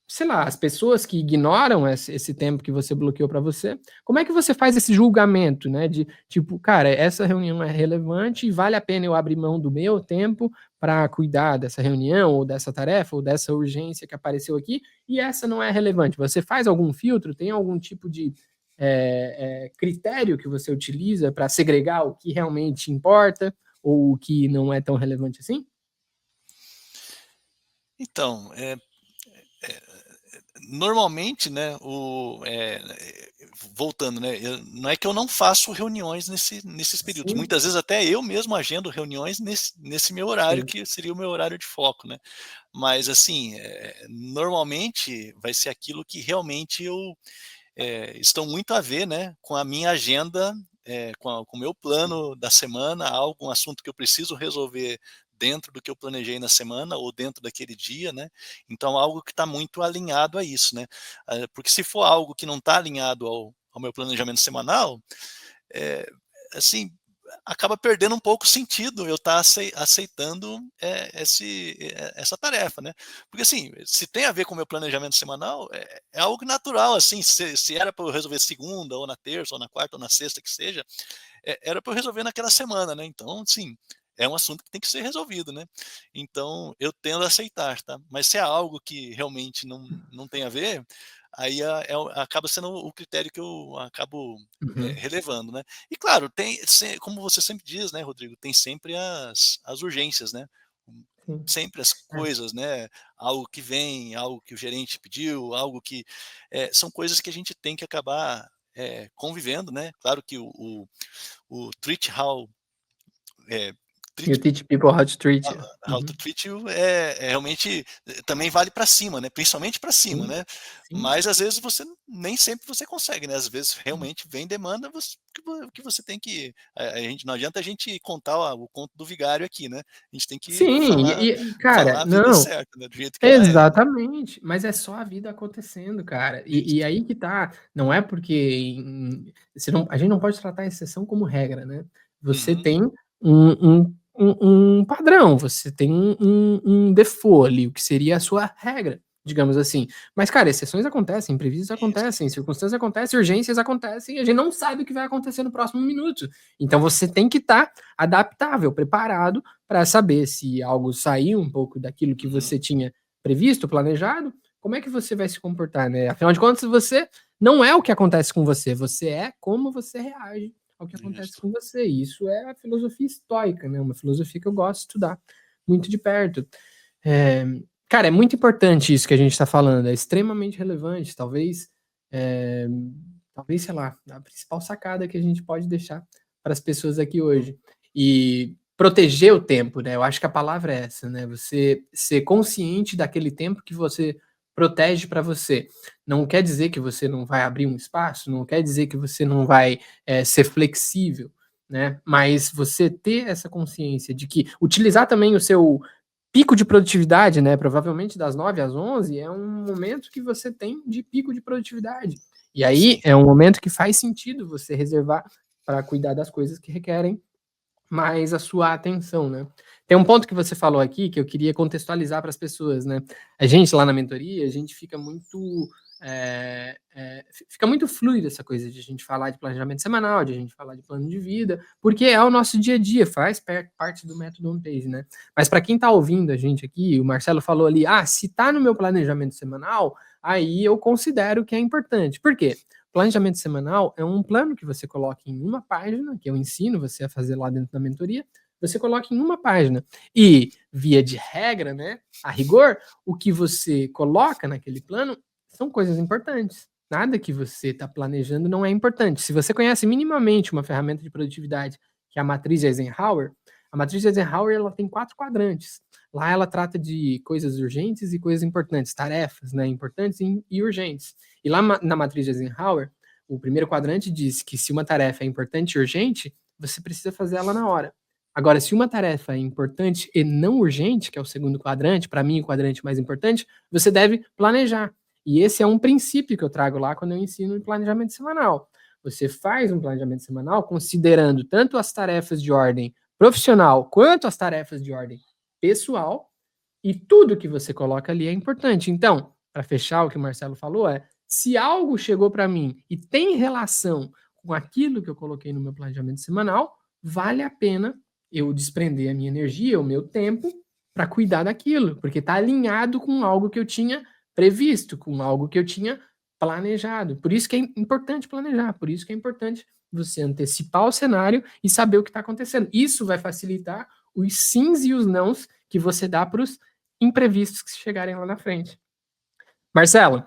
sei lá, as pessoas que ignoram esse tempo que você bloqueou para você? Como é que você faz esse julgamento, né? De tipo, cara, essa reunião é relevante e vale a pena eu abrir mão do meu tempo para cuidar dessa reunião, ou dessa tarefa, ou dessa urgência que apareceu aqui, e essa não é relevante. Você faz algum filtro? Tem algum tipo de critério que você utiliza para segregar o que realmente importa ou o que não é tão relevante assim? Então, normalmente, né, voltando, né, não é que eu não faço reuniões nesses períodos. Sim, Muitas vezes até eu mesmo agendo reuniões nesse meu horário, sim. que seria o meu horário de foco, né. Mas assim, normalmente vai ser aquilo que realmente estão muito a ver, né, com a minha agenda, com o meu plano da semana, algum assunto que eu preciso resolver dentro do que eu planejei na semana ou dentro daquele dia, né. Então algo que está muito alinhado a isso, né. Porque se for algo que não está alinhado ao meu planejamento semanal, eh, assim, acaba perdendo um pouco o sentido eu estar aceitando essa tarefa, né? Porque assim, se tem a ver com o meu planejamento semanal, é algo natural, assim, se era para eu resolver segunda, ou na terça, ou na quarta, ou na sexta, que seja, era para eu resolver naquela semana, né? Então, sim, é um assunto que tem que ser resolvido, né? Então, eu tendo a aceitar, tá? Mas se é algo que realmente não tem a ver, aí acaba sendo o critério que eu acabo Uhum. relevando, né? E claro, como você sempre diz, né, Rodrigo, tem sempre as urgências, né? Sim. Sempre as É. coisas, né? Algo que vem, algo que o gerente pediu, algo que são coisas que a gente tem que acabar convivendo, né? Claro que o treat eh, You treat teach people how to treat you. how to Uhum. treat you realmente também vale para cima, né, principalmente para cima, Sim, né. sim. Mas às vezes nem sempre você consegue, né, às vezes realmente vem demanda que você tem que a gente não adianta a gente contar o conto do vigário aqui, né, a gente tem que Sim, cara, falar a vida não, certa, né, do jeito que ela é. exatamente, mas é só a vida acontecendo, cara. E Isso. aí que tá, não é porque você não, a gente não pode tratar a exceção como regra, né. Você Uhum. tem um padrão, você tem um default ali, o que seria a sua regra, digamos assim. Mas, cara, exceções acontecem, imprevistos Isso. acontecem, circunstâncias acontecem, urgências acontecem, e a gente não sabe o que vai acontecer no próximo minuto. Então você tem que estar adaptável, preparado para saber se algo saiu um pouco daquilo que Uhum. você tinha previsto, planejado, como é que você vai se comportar, né? Afinal de contas, você não é o que acontece com você, você é como você reage ao que acontece Isso. com você. E isso é a filosofia estoica, né? Uma filosofia que eu gosto de estudar muito de perto. É, cara, é muito importante isso que a gente está falando, é extremamente relevante. É, talvez, sei lá, a principal sacada que a gente pode deixar para as pessoas aqui hoje. E proteger o tempo, né? Eu acho que a palavra é essa, né? Você ser consciente daquele tempo que você protege para você. Não quer dizer que você não vai abrir um espaço, não quer dizer que você não vai ser flexível, né? Mas você ter essa consciência de que utilizar também o seu pico de produtividade, né? Provavelmente das 9 às 11 é um momento que você tem de pico de produtividade. E aí Sim. é um momento que faz sentido você reservar para cuidar das coisas que requerem mais a sua atenção, né. Tem um ponto que você falou aqui que eu queria contextualizar para as pessoas, né. A gente lá na mentoria, a gente fica muito, fica muito fluido essa coisa de a gente falar de planejamento semanal, de a gente falar de plano de vida, porque é o nosso dia a dia, faz parte do método On Page, né. Mas para quem está ouvindo a gente aqui, o Marcelo falou ali: "Ah, se está no meu planejamento semanal, aí eu considero que é importante". Por quê? Planejamento semanal é um plano que você coloca em uma página, que eu ensino você a fazer lá dentro da mentoria, você coloca em uma página. E, via de regra, né, a rigor, o que você coloca naquele plano são coisas importantes. Nada que você está planejando não é importante. Se você conhece minimamente uma ferramenta de produtividade, que é a matriz Eisenhower, a matriz Eisenhower ela tem 4 quadrantes. Lá ela trata de coisas urgentes e coisas importantes, tarefas, né, importantes e urgentes. E lá na matriz de Eisenhower, o primeiro quadrante diz que se uma tarefa é importante e urgente, você precisa fazer ela na hora. Agora, se uma tarefa é importante e não urgente, que é o segundo quadrante, para mim o quadrante mais importante, você deve planejar. E esse é um princípio que eu trago lá quando eu ensino em planejamento semanal. Você faz um planejamento semanal considerando tanto as tarefas de ordem profissional quanto as tarefas de ordem pessoal, e tudo que você coloca ali é importante. Então, para fechar o que o Marcelo falou, se algo chegou para mim e tem relação com aquilo que eu coloquei no meu planejamento semanal, vale a pena eu desprender a minha energia, o meu tempo, para cuidar daquilo, porque está alinhado com algo que eu tinha previsto, com algo que eu tinha planejado. Por isso que é importante planejar, por isso que é importante você antecipar o cenário e saber o que está acontecendo. Isso vai facilitar os sims e os nãos que você dá para os imprevistos que chegarem lá na frente. Marcelo,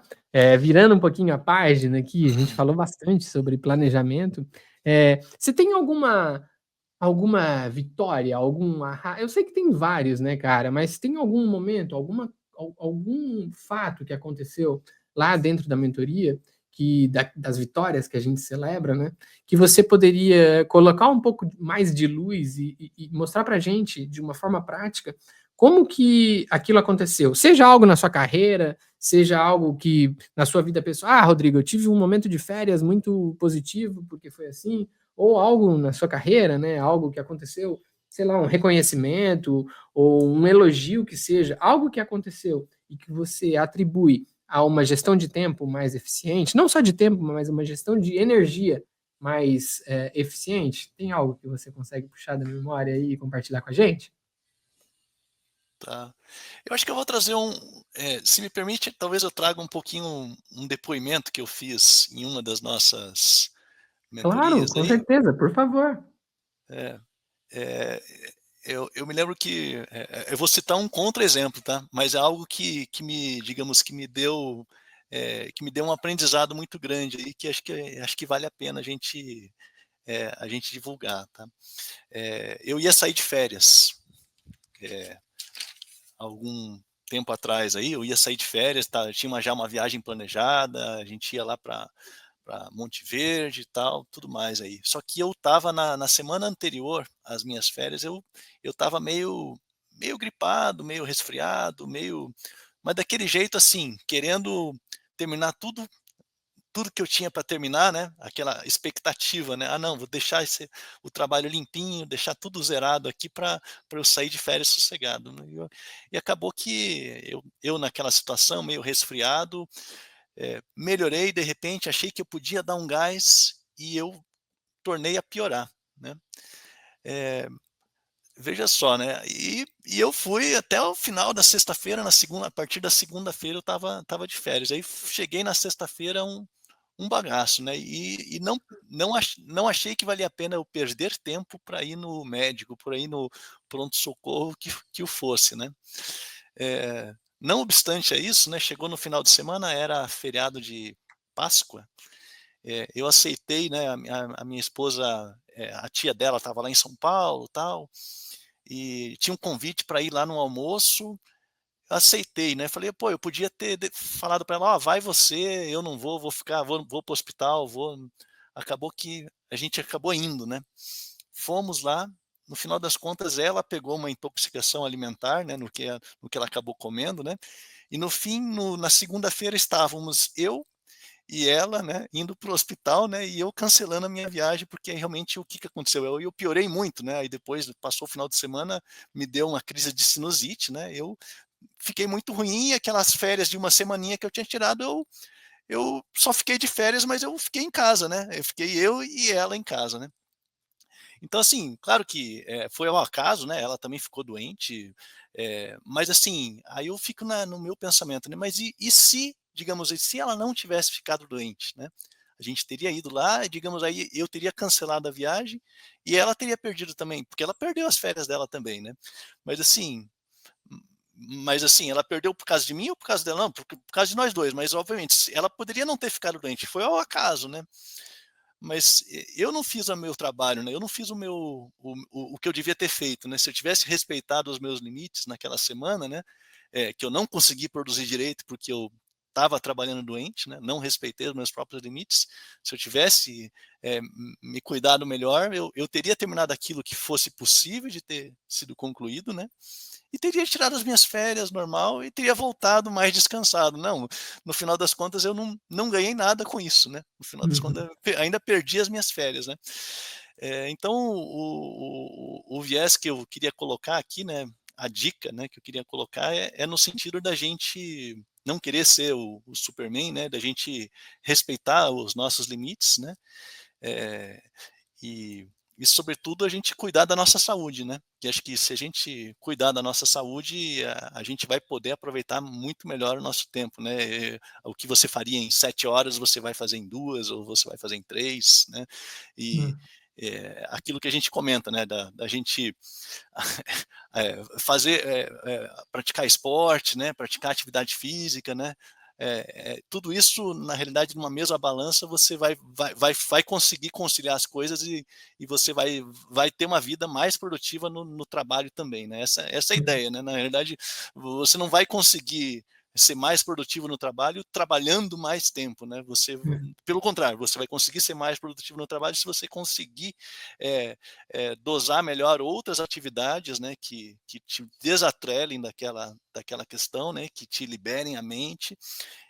virando um pouquinho a página aqui, a gente Uhum. falou bastante sobre planejamento. Você tem alguma vitória, algum ahá? Eu sei que tem vários, né, cara, mas tem algum momento, algum fato que aconteceu lá dentro da mentoria, das vitórias que a gente celebra, né, que você poderia colocar um pouco mais de luz e mostrar pra gente, de uma forma prática, como que aquilo aconteceu? Seja algo na sua carreira, seja algo que na sua vida pessoal: "Ah, Rodrigo, eu tive um momento de férias muito positivo, porque foi assim", ou algo na sua carreira, né, algo que aconteceu, sei lá, um reconhecimento ou um elogio que seja, algo que aconteceu e que você atribui a uma gestão de tempo mais eficiente, não só de tempo, mas uma gestão de energia mais eficiente? Tem algo que você consegue puxar da memória aí e compartilhar com a gente? Tá. Eu acho que eu vou trazer se me permite, talvez eu traga um pouquinho um depoimento que eu fiz em uma das nossas Claro, mentorias com aí. certeza, por favor. É, eh, eu me lembro que, eu vou citar um contra-exemplo, tá, mas é algo que me digamos, que me deu um aprendizado muito grande aí, que acho que vale a pena a gente divulgar, tá. Eu ia sair de férias, eh, algum tempo atrás aí, eu ia sair de férias, tá, eu tinha já uma viagem planejada, a gente ia lá para Monte Verde e tal, tudo mais aí. Só que eu estava na semana anterior às minhas férias, eu estava meio gripado, meio resfriado, mas daquele jeito assim, querendo terminar tudo que eu tinha para terminar, né, aquela expectativa, né, "Ah não, vou deixar o trabalho limpinho, deixar tudo zerado aqui para eu sair de férias sossegado", né, e acabou que eu naquela situação meio resfriado, melhorei, de repente achei que eu podia dar um gás e eu tornei a piorar, né. Eh, Veja só, né, e eu fui até o final da sexta-feira, a partir da segunda-feira eu estava de férias, aí cheguei na sexta-feira um bagaço, né, e não achei que valia a pena eu perder tempo para ir no médico, por ir no pronto-socorro que o fosse, né. Não obstante a isso, né, chegou no final de semana, era feriado de Páscoa. Eu aceitei, né, a minha esposa, a tia dela estava lá em São Paulo, tal, e tinha um convite para ir lá no almoço, aceitei, né, falei: "Pô, eu podia ter falado para ela: 'Ó, vai você, eu não vou, vou para o hospital, vou'". Acabou que a gente acabou indo, né. Fomos lá, no final das contas ela pegou uma intoxicação alimentar, né, no que ela acabou comendo, né, e no fim, na segunda-feira estávamos eu e ela, né, indo para o hospital, né, e eu cancelando a minha viagem, porque realmente o que que aconteceu? Eu piorei muito, né, aí depois passou o final de semana, me deu uma crise de sinusite, né, eu fiquei muito ruim e aquelas férias de uma semaninha que eu tinha tirado, eu só fiquei de férias, mas eu fiquei em casa, né, eu e ela em casa, né. Então assim, claro que, foi ao acaso, né, ela também ficou doente, mas assim, aí eu fico no meu pensamento, né, mas e se, digamos, e se ela não tivesse ficado doente, né? A gente teria ido lá e, digamos, aí eu teria cancelado a viagem e ela teria perdido também, porque ela perdeu as férias dela também, né. Mas assim ela perdeu por causa de mim ou por causa dela? Não, por causa de nós 2, mas obviamente ela poderia não ter ficado doente, foi ao acaso, né. Mas eu não fiz o meu trabalho, né, eu não fiz o que eu devia ter feito, né, se eu tivesse respeitado os meus limites naquela semana, né, que eu não consegui produzir direito, porque eu estava trabalhando doente, né, não respeitei os meus próprios limites, se eu tivesse, me cuidado melhor, eu teria terminado aquilo que fosse possível de ter sido concluído, né, e teria tirado as minhas férias normal e teria voltado mais descansado. Não, no final das contas eu não ganhei nada com isso, né, no final das contas Uhum, eu ainda perdi as minhas férias, né. Então o viés que eu queria colocar aqui, né, a dica, né, que eu queria colocar é no sentido da gente não querer ser o Superman, né, da gente respeitar os nossos limites, né, eh e sobretudo a gente cuidar da nossa saúde, né, que acho que se a gente cuidar da nossa saúde, a gente vai poder aproveitar muito melhor o nosso tempo, né, o que você faria em 7 horas, você vai fazer em 2 ou você vai fazer em 3, né, e, hum, aquilo que a gente comenta, né, da gente, praticar esporte, né, praticar atividade física, né, tudo isso na realidade numa mesma balança você vai conseguir conciliar as coisas e você vai ter uma vida mais produtiva no trabalho também, né, essa é a hum, ideia, né, na realidade você não vai conseguir ser mais produtivo no trabalho trabalhando mais tempo, né, hum, pelo contrário, você vai conseguir ser mais produtivo no trabalho se você conseguir, eh dosar melhor outras atividades, né, que te desatrelem daquela questão, né, que te liberem a mente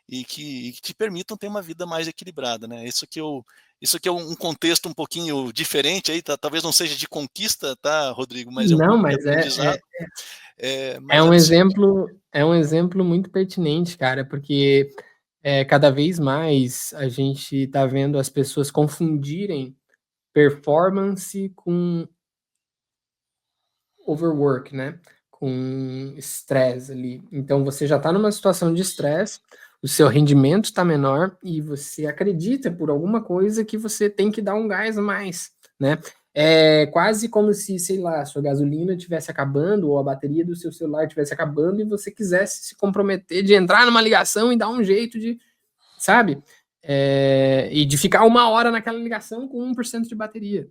e que te permitam ter uma vida mais equilibrada, né. Isso que é um contexto um pouquinho diferente aí, talvez não seja de conquista, tá, Rodrigo, mas é um Não, pouco de mas aprendizado, é mas é um do sentido. exemplo muito pertinente, cara, porque, cada vez mais a gente tá vendo as pessoas confundirem performance com overwork, né, com estresse ali. Então você já está numa situação de estresse, o seu rendimento está menor e você acredita por alguma coisa que você tem que dar um gás a mais, né. É quase como se, sei lá, sua gasolina estivesse acabando ou a bateria do seu celular estivesse acabando e você quisesse se comprometer de entrar numa ligação e dar um jeito de, sabe, e de ficar 1 hora naquela ligação com 1% de bateria.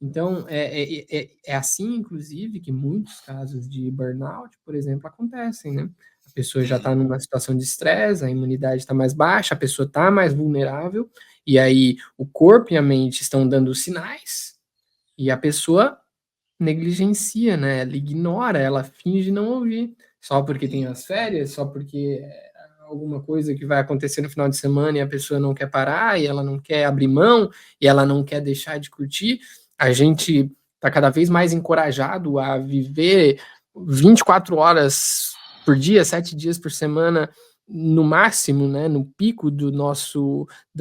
Então, é assim, inclusive, que muitos casos de burnout, por exemplo, acontecem, né? A pessoa já está Uhum, numa situação de estresse, a imunidade está mais baixa, a pessoa está mais vulnerável, e aí o corpo e a mente estão dando sinais, e a pessoa negligencia, né? Ela ignora, ela finge não ouvir, só porque tem uhum, as férias, só porque alguma coisa que vai acontecer no final de semana e a pessoa não quer parar, e ela não quer abrir mão, e ela não quer deixar de curtir. A gente está cada vez mais encorajado a viver 24 horas por dia, 7 dias por semana, no máximo, né, no pico da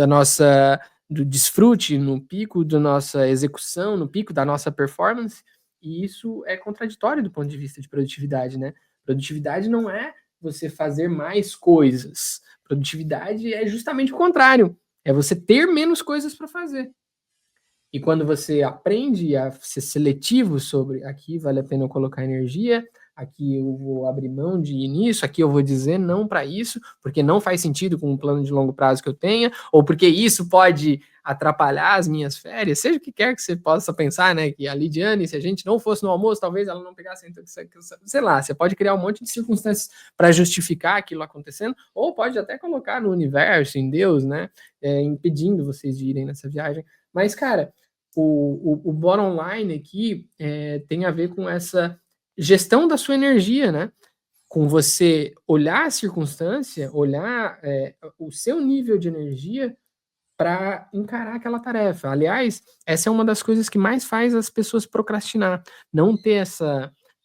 nossa, do desfrute, no pico da nossa execução, no pico da nossa performance, e isso é contraditório do ponto de vista de produtividade, né? Produtividade não é você fazer mais coisas. Produtividade é justamente o contrário. É você ter menos coisas para fazer. E quando você aprende a ser seletivo sobre aqui vale a pena eu colocar energia, aqui eu vou abrir mão de ir nisso, aqui eu vou dizer não para isso, porque não faz sentido com um plano de longo prazo que eu tenha, ou porque isso pode atrapalhar as minhas férias, seja o que quer que você possa pensar, né? Que a Lidiane, se a gente não fosse no almoço, talvez ela não pegasse, sei lá, você pode criar um monte de circunstâncias para justificar aquilo acontecendo, ou pode até colocar no universo, em Deus, né? Impedindo vocês de irem nessa viagem. Mas, cara, o bottom line aqui tem a ver com essa gestão da sua energia, né? Com você olhar a circunstância, olhar o seu nível de energia para encarar aquela tarefa. Aliás, essa é uma das coisas que mais faz as pessoas procrastinar. Não ter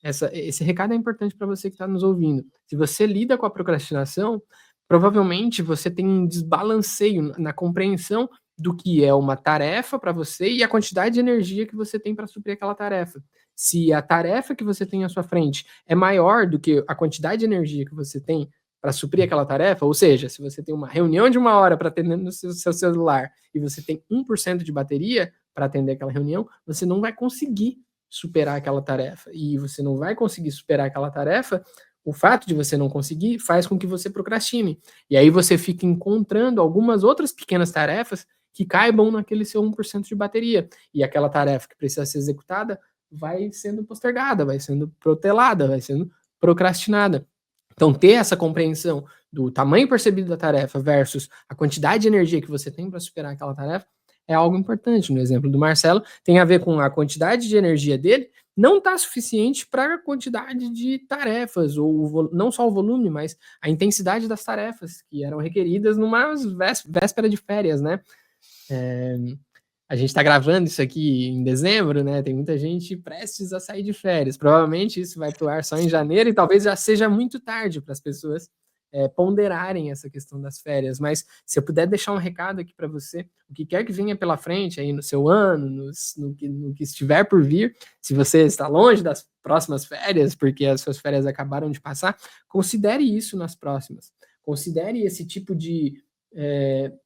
esse recado é importante para você que está nos ouvindo. Se você lida com a procrastinação, provavelmente você tem um desbalanceio na compreensão do que é uma tarefa para você e a quantidade de energia que você tem para suprir aquela tarefa. Se a tarefa que você tem à sua frente é maior do que a quantidade de energia que você tem para suprir aquela tarefa, ou seja, se você tem uma reunião de 1 hora para atender no seu celular e você tem 1% de bateria para atender aquela reunião, você não vai conseguir superar aquela tarefa. E você não vai conseguir superar aquela tarefa, o fato de você não conseguir faz com que você procrastine. E aí você fica encontrando algumas outras pequenas tarefas que caibam naquele seu 1% de bateria. E aquela tarefa que precisa ser executada vai sendo postergada, vai sendo protelada, vai sendo procrastinada. Então, ter essa compreensão do tamanho percebido da tarefa versus a quantidade de energia que você tem para superar aquela tarefa é algo importante. No exemplo do Marcelo, tem a ver com a quantidade de energia dele não está suficiente para a quantidade de tarefas, ou não só o volume, mas a intensidade das tarefas que eram requeridas numa véspera de férias, né? A gente está gravando isso aqui em dezembro, né? Tem muita gente prestes a sair de férias. Provavelmente isso vai para o ar só em janeiro e talvez já seja muito tarde para as pessoas ponderarem essa questão das férias. Mas se eu puder deixar um recado aqui para você, o que quer que venha pela frente aí no seu ano, no que estiver por vir, se você está longe das próximas férias, porque as suas férias acabaram de passar, considere isso nas próximas. Considere esse tipo de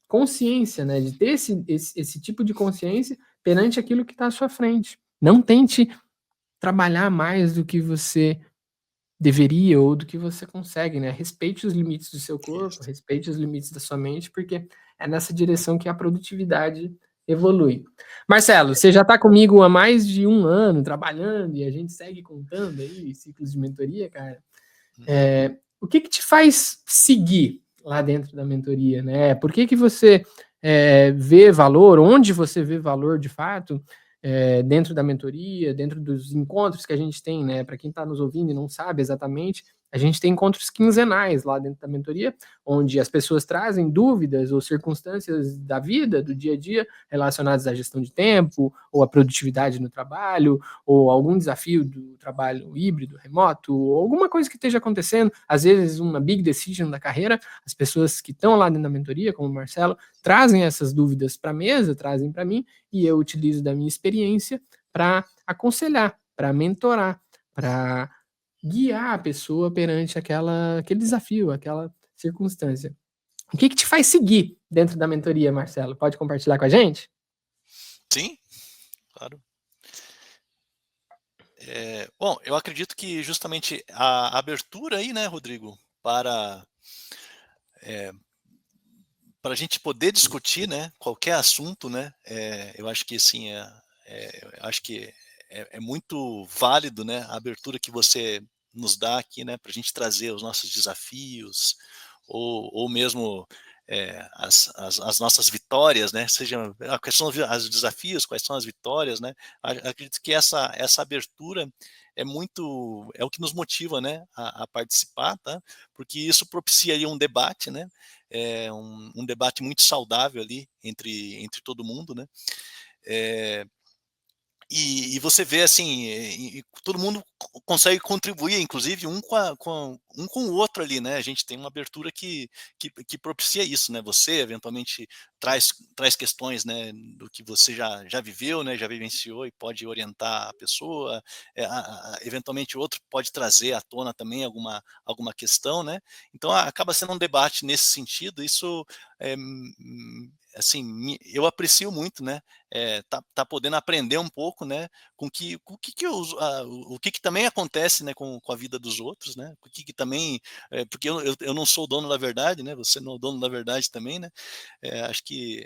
consciência, né? De ter esse tipo de consciência perante aquilo que está à sua frente. Não tente trabalhar mais do que você deveria ou do que você consegue, né? Respeite os limites do seu corpo, isso. respeite os limites da sua mente, porque é nessa direção que a produtividade evolui. Marcelo, você já está comigo há mais de 1 ano trabalhando e a gente segue contando aí ciclos de mentoria, cara. Uhum. O que te faz seguir lá dentro da mentoria, né? Por que você vê valor, onde você vê valor de fato dentro da mentoria, dentro dos encontros que a gente tem, né? Para quem está nos ouvindo e não sabe exatamente, a gente tem encontros quinzenais lá dentro da mentoria, onde as pessoas trazem dúvidas ou circunstâncias da vida, do dia a dia, relacionadas à gestão de tempo, ou à produtividade no trabalho, ou algum desafio do trabalho híbrido, remoto, ou alguma coisa que esteja acontecendo, às vezes uma big decision da carreira. As pessoas que estão lá dentro da mentoria, como o Marcelo, trazem essas dúvidas para a mesa, trazem para mim, e eu utilizo da minha experiência para aconselhar, para mentorar, para guiar a pessoa perante aquele desafio, aquela circunstância. O que te faz seguir dentro da mentoria, Marcelo? Pode compartilhar com a gente? Sim, claro. Bom, eu acredito que justamente a abertura aí, né, Rodrigo, para a gente poder discutir, né, qualquer assunto, né, eu acho que assim, eu acho que é muito válido, né, a abertura que você nos dá aqui, né, para a gente trazer os nossos desafios, ou mesmo as nossas vitórias, né, seja quais são os desafios, quais são as vitórias, né, acredito que essa abertura é o que nos motiva, né, a participar, tá, porque isso propicia aí um debate, né, um debate muito saudável ali entre todo mundo, né? Eh, e você vê assim, todo mundo consegue contribuir, inclusive um com o outro ali, né? A gente tem uma abertura que propicia isso, né? Você eventualmente traz questões, né, do que você já viveu, né? Já vivenciou e pode orientar a pessoa. Eventualmente o outro pode trazer à tona também alguma questão, né? Então acaba sendo um debate nesse sentido. Isso assim, eu aprecio muito, né? Tá podendo aprender um pouco, né, com o que que o que que também acontece, né, com a vida dos outros, né, o que que também, porque eu não sou o dono da verdade, né, você não é o dono da verdade também, né, acho que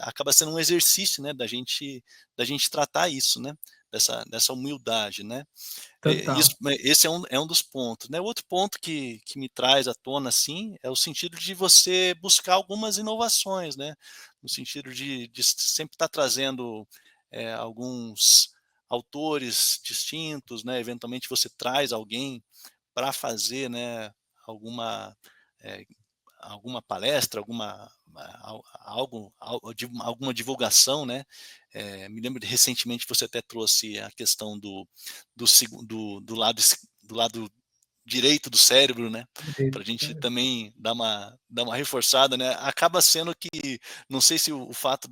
acaba sendo um exercício, né, da gente tratar isso, né, dessa humildade, né. Total. Esse é um dos pontos, né. Outro ponto que me traz à tona, assim, é o sentido de você buscar algumas inovações, né, no sentido de sempre estar trazendo, alguns autores distintos, né, eventualmente você traz alguém para fazer, né, alguma, eh, alguma palestra, alguma divulgação, né. Me lembro de recentemente você até trouxe a questão do lado direito do cérebro, né, para a gente também dar uma reforçada, né. Acaba sendo que, não sei se o fato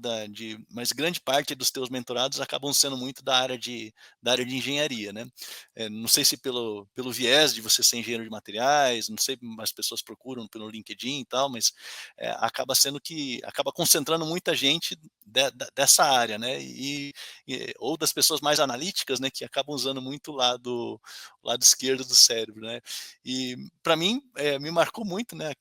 mas grande parte dos teus mentorados acabam sendo muito da área de engenharia, né. Não sei se pelo viés de você ser engenheiro de materiais, não sei, as pessoas procuram pelo LinkedIn e tal, mas, acaba concentrando muita gente dessa área, né, ou das pessoas mais analíticas, né, que acabam usando muito o lado esquerdo do cérebro, né. E para mim, me marcou muito, né,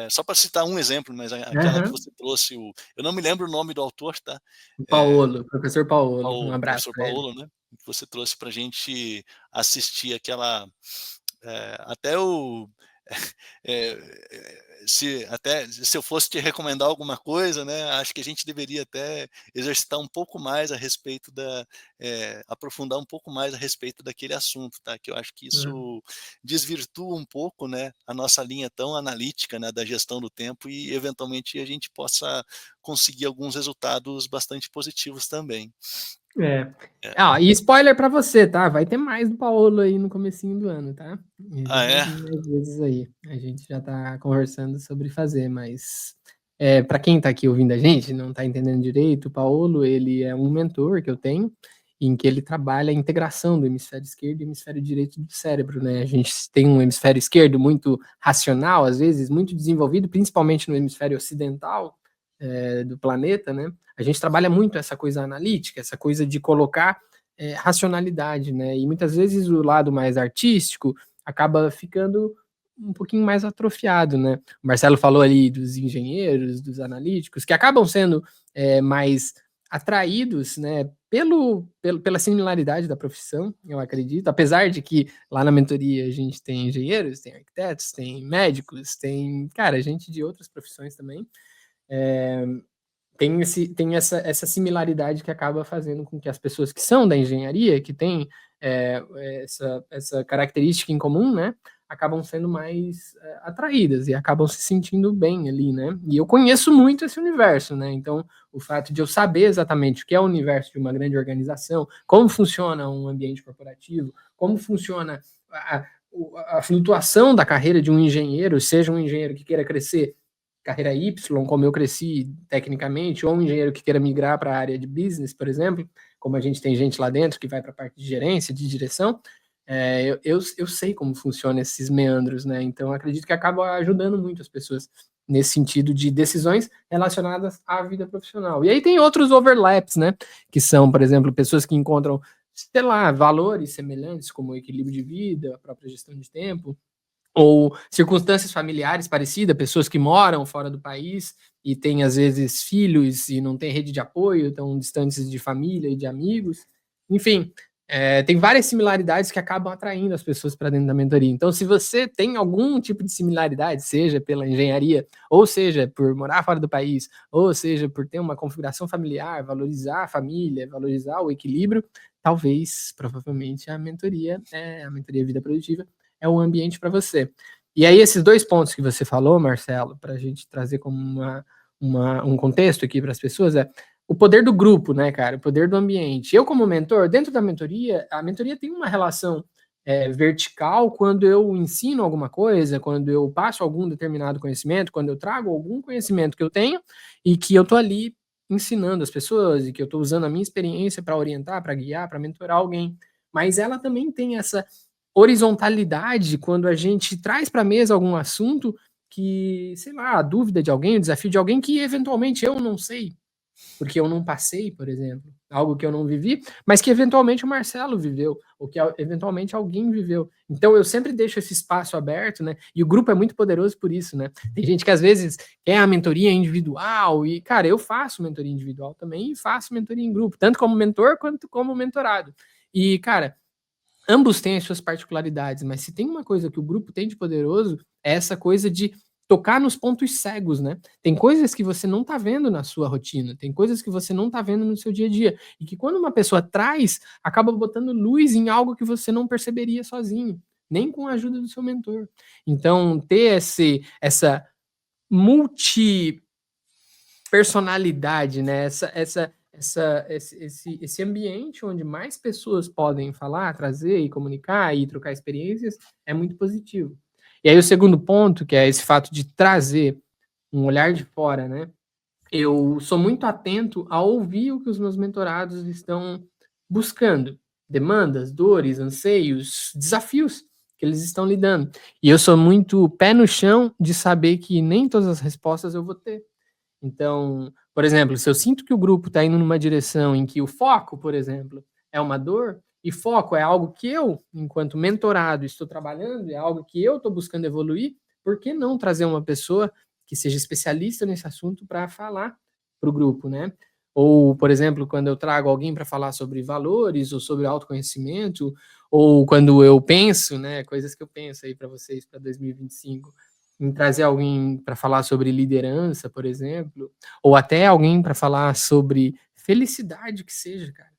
só para citar um exemplo, mas aquela que Aham. você trouxe, eu não me lembro o nome do autor, tá, O eh, Paolo, professor Paolo, um o abraço professor para ele. Paolo, né, que você trouxe para a gente assistir aquela, até o se eu fosse te recomendar alguma coisa, né, acho que a gente deveria até exercitar um pouco mais a respeito aprofundar um pouco mais a respeito daquele assunto, tá, que eu acho que Hã. isso desvirtua um pouco, né, a nossa linha tão analítica, né, da gestão do tempo e eventualmente a gente possa conseguir alguns resultados bastante positivos também. É. É. E spoiler pra você, tá, vai ter mais do Paolo aí no comecinho do ano, tá. Ele Ah, vai é? vir mais vezes aí. A gente já tá conversando sobre fazer, mas, pra quem tá aqui ouvindo a gente e não tá entendendo direito, o Paolo, ele é um mentor que eu tenho, em que ele trabalha a integração do hemisfério esquerdo e hemisfério direito do cérebro, né. A gente tem um hemisfério esquerdo muito racional, às vezes, muito desenvolvido, principalmente no hemisfério ocidental, do planeta, né. A gente trabalha muito essa coisa analítica, essa coisa de colocar racionalidade, né? E muitas vezes o lado mais artístico acaba ficando um pouquinho mais atrofiado, né? O Marcelo falou ali dos engenheiros, dos analíticos, que acabam sendo mais atraídos, né, pela similaridade da profissão, eu acredito, apesar de que lá na mentoria a gente tem engenheiros, tem arquitetos, tem médicos, tem, cara, gente de outras profissões também, é, tem essa similaridade que acaba fazendo com que as pessoas que são da engenharia, que têm essa característica em comum, né, acabam sendo mais atraídas e acabam se sentindo bem ali, né? E eu conheço muito esse universo, né? Então, o fato de eu saber exatamente o que é o universo de uma grande organização, como funciona um ambiente corporativo, como funciona a flutuação da carreira de um engenheiro, seja um engenheiro que queira crescer carreira Y, como eu cresci tecnicamente, ou um engenheiro que queira migrar para a área de business, por exemplo, como a gente tem gente lá dentro que vai para a parte de gerência, de direção, eu sei como funcionam esses meandros, né? Então, acredito que acaba ajudando muito as pessoas nesse sentido de decisões relacionadas à vida profissional. E aí tem outros overlaps, né? Que são, por exemplo, pessoas que encontram, sei lá, valores semelhantes, como o equilíbrio de vida, a própria gestão de tempo, ou circunstâncias familiares parecidas, pessoas que moram fora do país e têm, às vezes, filhos e não têm rede de apoio, estão distantes de família e de amigos. Enfim, tem várias similaridades que acabam atraindo as pessoas para dentro da mentoria. Então, se você tem algum tipo de similaridade, seja pela engenharia, ou seja por morar fora do país, ou seja por ter uma configuração familiar, valorizar a família, valorizar o equilíbrio, talvez, provavelmente, a mentoria Vida Produtiva, é o ambiente para você. E aí, esses 2 pontos que você falou, Marcelo, para a gente trazer como um contexto aqui para as pessoas, o poder do grupo, né, cara? O poder do ambiente. Eu, como mentor, dentro da mentoria, a mentoria tem uma relação vertical quando eu ensino alguma coisa, quando eu passo algum determinado conhecimento, quando eu trago algum conhecimento que eu tenho e que eu tô ali ensinando as pessoas e que eu tô usando a minha experiência para orientar, para guiar, para mentorar alguém. Mas ela também tem essa horizontalidade quando a gente traz para a mesa algum assunto que, sei lá, a dúvida de alguém, o desafio de alguém que eventualmente eu não sei, porque eu não passei, por exemplo, algo que eu não vivi, mas que eventualmente o Marcelo viveu, ou que eventualmente alguém viveu. Então eu sempre deixo esse espaço aberto, né? E o grupo é muito poderoso por isso, né? Tem gente que às vezes quer a mentoria individual e, cara, eu faço mentoria individual também e faço mentoria em grupo, tanto como mentor quanto como mentorado. E, cara, ambos têm as suas particularidades, mas se tem uma coisa que o grupo tem de poderoso, é essa coisa de tocar nos pontos cegos, né? Tem coisas que você não tá vendo na sua rotina, tem coisas que você não tá vendo no seu dia a dia, e que quando uma pessoa traz, acaba botando luz em algo que você não perceberia sozinho, nem com a ajuda do seu mentor. Então, ter essa multi-personalidade, né? Esse ambiente onde mais pessoas podem falar, trazer e comunicar e trocar experiências é muito positivo. E aí o segundo ponto, que é esse fato de trazer um olhar de fora, né? Eu sou muito atento a ouvir o que os meus mentorados estão buscando, demandas, dores, anseios, desafios que eles estão lidando. E eu sou muito pé no chão de saber que nem todas as respostas eu vou ter. Então, por exemplo, se eu sinto que o grupo está indo numa direção em que o foco, por exemplo, é uma dor, e foco é algo que eu, enquanto mentorado, estou trabalhando, é algo que eu estou buscando evoluir, por que não trazer uma pessoa que seja especialista nesse assunto para falar para o grupo, né? Ou, por exemplo, quando eu trago alguém para falar sobre valores ou sobre autoconhecimento, ou quando eu penso, né, coisas que eu penso aí para vocês para 2025, em trazer alguém para falar sobre liderança, por exemplo, ou até alguém para falar sobre felicidade, que seja, cara.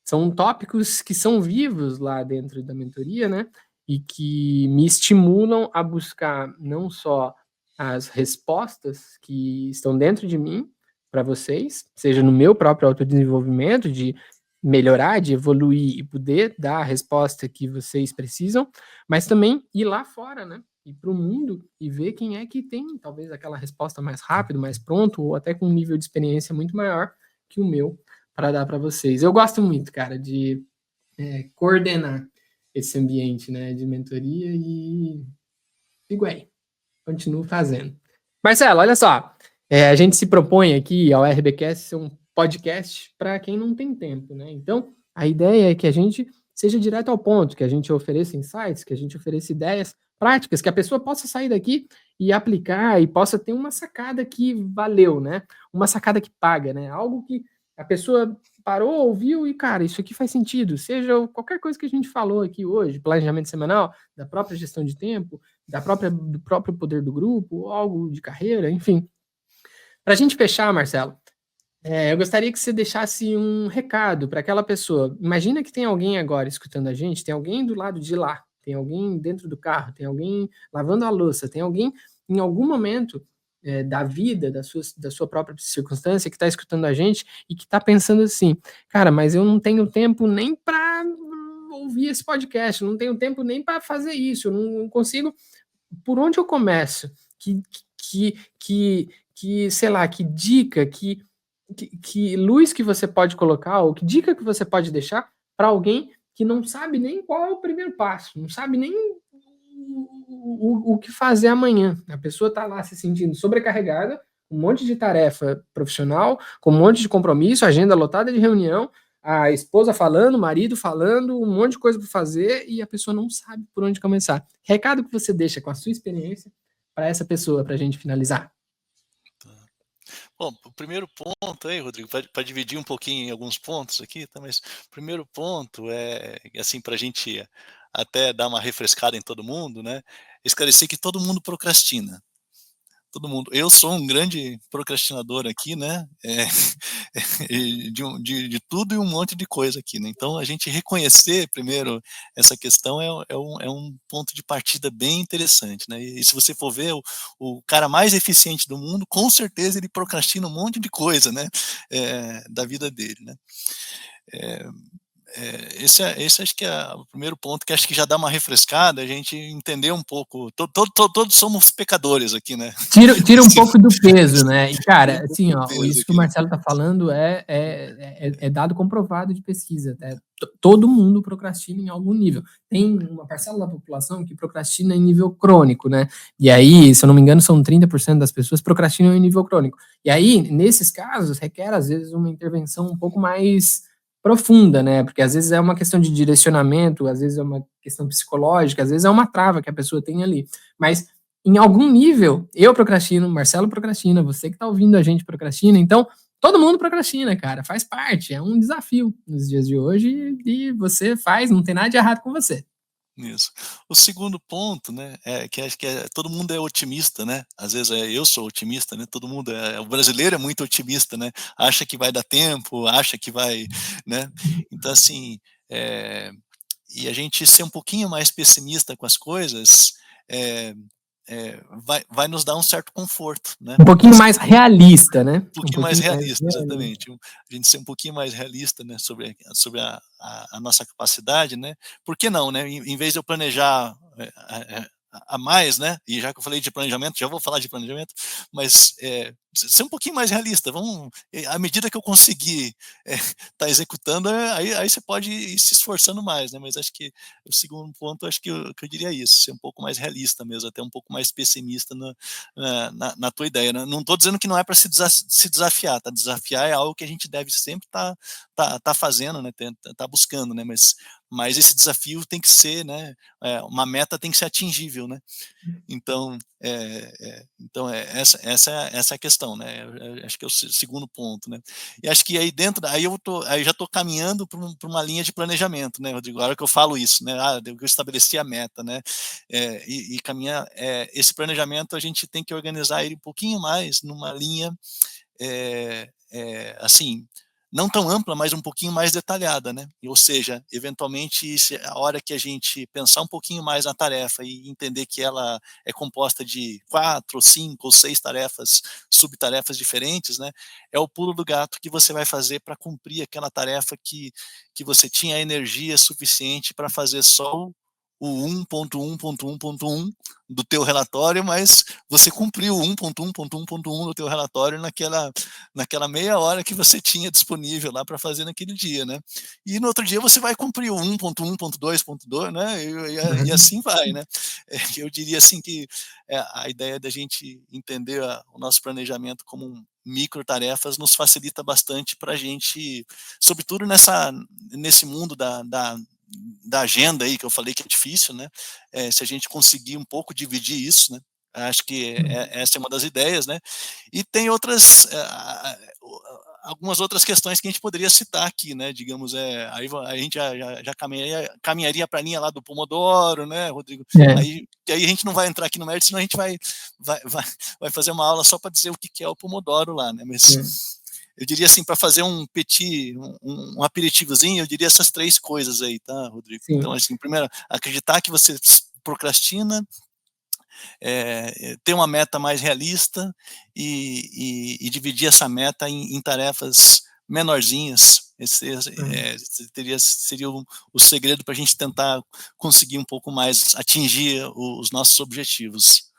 São tópicos que são vivos lá dentro da mentoria, né? E que me estimulam a buscar não só as respostas que estão dentro de mim para vocês, seja no meu próprio autodesenvolvimento, de melhorar, de evoluir e poder dar a resposta que vocês precisam, mas também ir lá fora, né? Ir para o mundo e ver quem é que tem talvez aquela resposta mais rápido, mais pronto, ou até com um nível de experiência muito maior que o meu para dar para vocês. Eu gosto muito, cara, de coordenar esse ambiente, né, de mentoria e sigo aí, continuo fazendo. Marcelo, olha só, a gente se propõe aqui ao RBcast ser um podcast para quem não tem tempo, né? Então, a ideia é que a gente seja direto ao ponto, que a gente ofereça insights, que a gente ofereça ideias práticas, que a pessoa possa sair daqui e aplicar e possa ter uma sacada que valeu, né? Uma sacada que paga, né? Algo que a pessoa parou, ouviu e, cara, isso aqui faz sentido. Seja qualquer coisa que a gente falou aqui hoje, planejamento semanal, da própria gestão de tempo, do próprio poder do grupo, algo de carreira, enfim. Para a gente fechar, Marcelo, eu gostaria que você deixasse um recado para aquela pessoa. Imagina que tem alguém agora escutando a gente, tem alguém do lado de lá, tem alguém dentro do carro, tem alguém lavando a louça, tem alguém em algum momento da vida, da sua própria circunstância, que está escutando a gente e que está pensando assim, cara, mas eu não tenho tempo nem para ouvir esse podcast, não tenho tempo nem para fazer isso, eu não consigo. Por onde eu começo? Sei lá, que dica, que luz que você pode colocar, ou que dica que você pode deixar para alguém que não sabe nem qual é o primeiro passo, não sabe nem o que fazer amanhã. A pessoa está lá se sentindo sobrecarregada, um monte de tarefa profissional, com um monte de compromisso, agenda lotada de reunião, a esposa falando, o marido falando, um monte de coisa para fazer e a pessoa não sabe por onde começar. Recado que você deixa com a sua experiência para essa pessoa, para a gente finalizar. Bom, o primeiro ponto aí, Rodrigo, para dividir um pouquinho em alguns pontos aqui, tá, mas o primeiro ponto é, assim, para a gente até dar uma refrescada em todo mundo, né, esclarecer que todo mundo procrastina. Todo mundo. Eu sou um grande procrastinador aqui, né, de tudo e um monte de coisa aqui, né, então a gente reconhecer primeiro essa questão é um ponto de partida bem interessante, né, e se você for ver o cara mais eficiente do mundo, com certeza ele procrastina um monte de coisa, né, da vida dele, né. Esse acho que é o primeiro ponto que acho que já dá uma refrescada, a gente entender um pouco, todos somos pecadores aqui, né. Tira um pouco do peso, né. E Tira cara, um pouco assim, do ó, peso isso que o aqui, né. Marcelo tá falando é dado comprovado de pesquisa, todo mundo procrastina em algum nível. Tem uma parcela da população que procrastina em nível crônico, né. E aí, se eu não me engano, são 30% das pessoas procrastinam em nível crônico. E aí, nesses casos, requer às vezes uma intervenção um pouco mais profunda, né, porque às vezes é uma questão de direcionamento, às vezes é uma questão psicológica, às vezes é uma trava que a pessoa tem ali. Mas em algum nível, eu procrastino, Marcelo procrastina, você que está ouvindo a gente procrastina, então todo mundo procrastina, cara, faz parte, é um desafio nos dias de hoje e você faz, não tem nada de errado com você. Isso. O segundo ponto, né, é que acho que todo mundo é otimista, né, às vezes eu sou otimista, né, todo mundo o brasileiro é muito otimista, né, acha que vai dar tempo, acha que vai, né, então assim, eh, e a gente ser um pouquinho mais pessimista com as coisas, eh vai nos dar um certo conforto, né, Um porque pouquinho se mais realista, né? um Um pouquinho mais pouquinho mais realista, realista. exatamente. A gente ser um pouquinho mais realista, né, sobre a nossa capacidade, né. Por que não, né, em vez de eu planejar, a mais, né, e já que eu falei de planejamento, já vou falar de planejamento, mas, ser um pouquinho mais realista, vamos à medida que eu conseguir, estar executando, aí você pode ir se esforçando mais, né, mas acho que o segundo ponto, acho que eu diria isso, ser um pouco mais realista mesmo, até um pouco mais pessimista na tua ideia, né. Não estou dizendo que não é para se desafiar, tá, desafiar é algo que a gente deve sempre tá fazendo, né, tá buscando, né, mas esse desafio tem que ser, né, uma meta tem que ser atingível, né. Então, essa é a questão, né, eu acho que é o segundo ponto, né. E acho que aí já tô caminhando pra uma linha de planejamento, né, Rodrigo, a hora que eu falo isso, né, eu estabeleci a meta, né, e caminhar, esse planejamento a gente tem que organizar ele um pouquinho mais numa linha, assim, não tão ampla, mas um pouquinho mais detalhada, né. Ou seja, eventualmente, se a hora que a gente pensar um pouquinho mais na tarefa e entender que ela é composta de 4 ou 5 ou 6 tarefas, subtarefas diferentes, né, é o pulo do gato que você vai fazer para cumprir aquela tarefa que você tinha energia suficiente para fazer só o 1.1.1.1 do teu relatório, mas você cumpriu o 1.1.1.1 do teu relatório naquela meia hora que você tinha disponível lá para fazer naquele dia, né. E no outro dia você vai cumprir o 1.1.2.2, né, e assim vai, né. Eu diria assim que, a ideia da gente entender o nosso planejamento como micro tarefas nos facilita bastante para a gente, sobretudo nesse mundo da agenda aí que eu falei que é difícil, né, se a gente conseguir um pouco dividir isso, né, acho que essa é uma das ideias, né. E tem outras, algumas outras questões que a gente poderia citar aqui, né, digamos, aí a gente já caminharia para a linha lá do Pomodoro, né, Rodrigo, É. aí a gente não vai entrar aqui no mérito, senão a gente vai vai fazer uma aula só para dizer o que é o Pomodoro lá, né, É. eu diria assim, para fazer um petit, um aperitivozinho, eu diria essas 3 coisas aí, tá, Rodrigo? Sim. Então, assim, primeiro, acreditar que você procrastina, ter uma meta mais realista e dividir essa meta em tarefas menorzinhas. Seria o segredo para a gente tentar conseguir um pouco mais, atingir os nossos objetivos.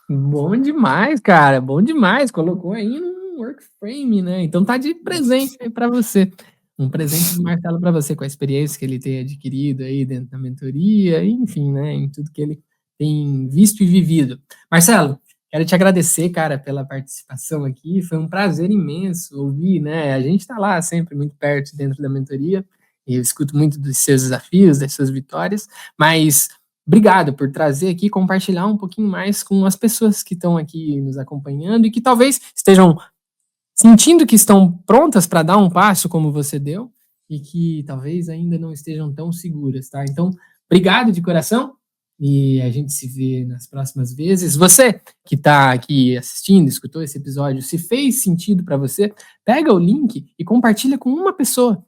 Bom demais, cara, bom demais. Colocou aí num work frame, né? Então tá de presente aí para você. Um presente do Marcelo para você, com a experiência que ele tem adquirido aí dentro da mentoria, enfim, né? Em tudo que ele tem visto e vivido. Marcelo, quero te agradecer, cara, pela participação aqui. Foi um prazer imenso ouvir, né? A gente tá lá sempre muito perto dentro da mentoria. E eu escuto muito dos seus desafios, das suas vitórias, mas obrigado por trazer aqui, compartilhar um pouquinho mais com as pessoas que estão aqui nos acompanhando e que talvez estejam sentindo que estão prontas para dar um passo como você deu e que talvez ainda não estejam tão seguras, tá? Então, obrigado de coração e a gente se vê nas próximas vezes. Você que está aqui assistindo, escutou esse episódio, se fez sentido para você, pega o link e compartilha com uma pessoa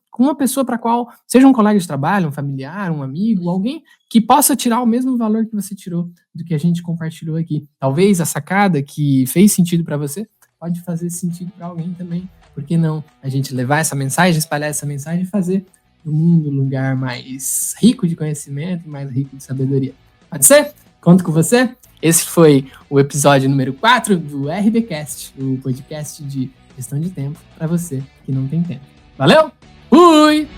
para qual seja um colega de trabalho, um familiar, um amigo, alguém que possa tirar o mesmo valor que você tirou do que a gente compartilhou aqui. Talvez a sacada que fez sentido para você pode fazer sentido para alguém também. Por que não a gente levar essa mensagem, espalhar essa mensagem e fazer do mundo um lugar mais rico de conhecimento, mais rico de sabedoria? Pode ser? Conto com você. Esse foi o episódio número 4 do RBcast, o podcast de gestão de tempo para você que não tem tempo. Valeu! Fui!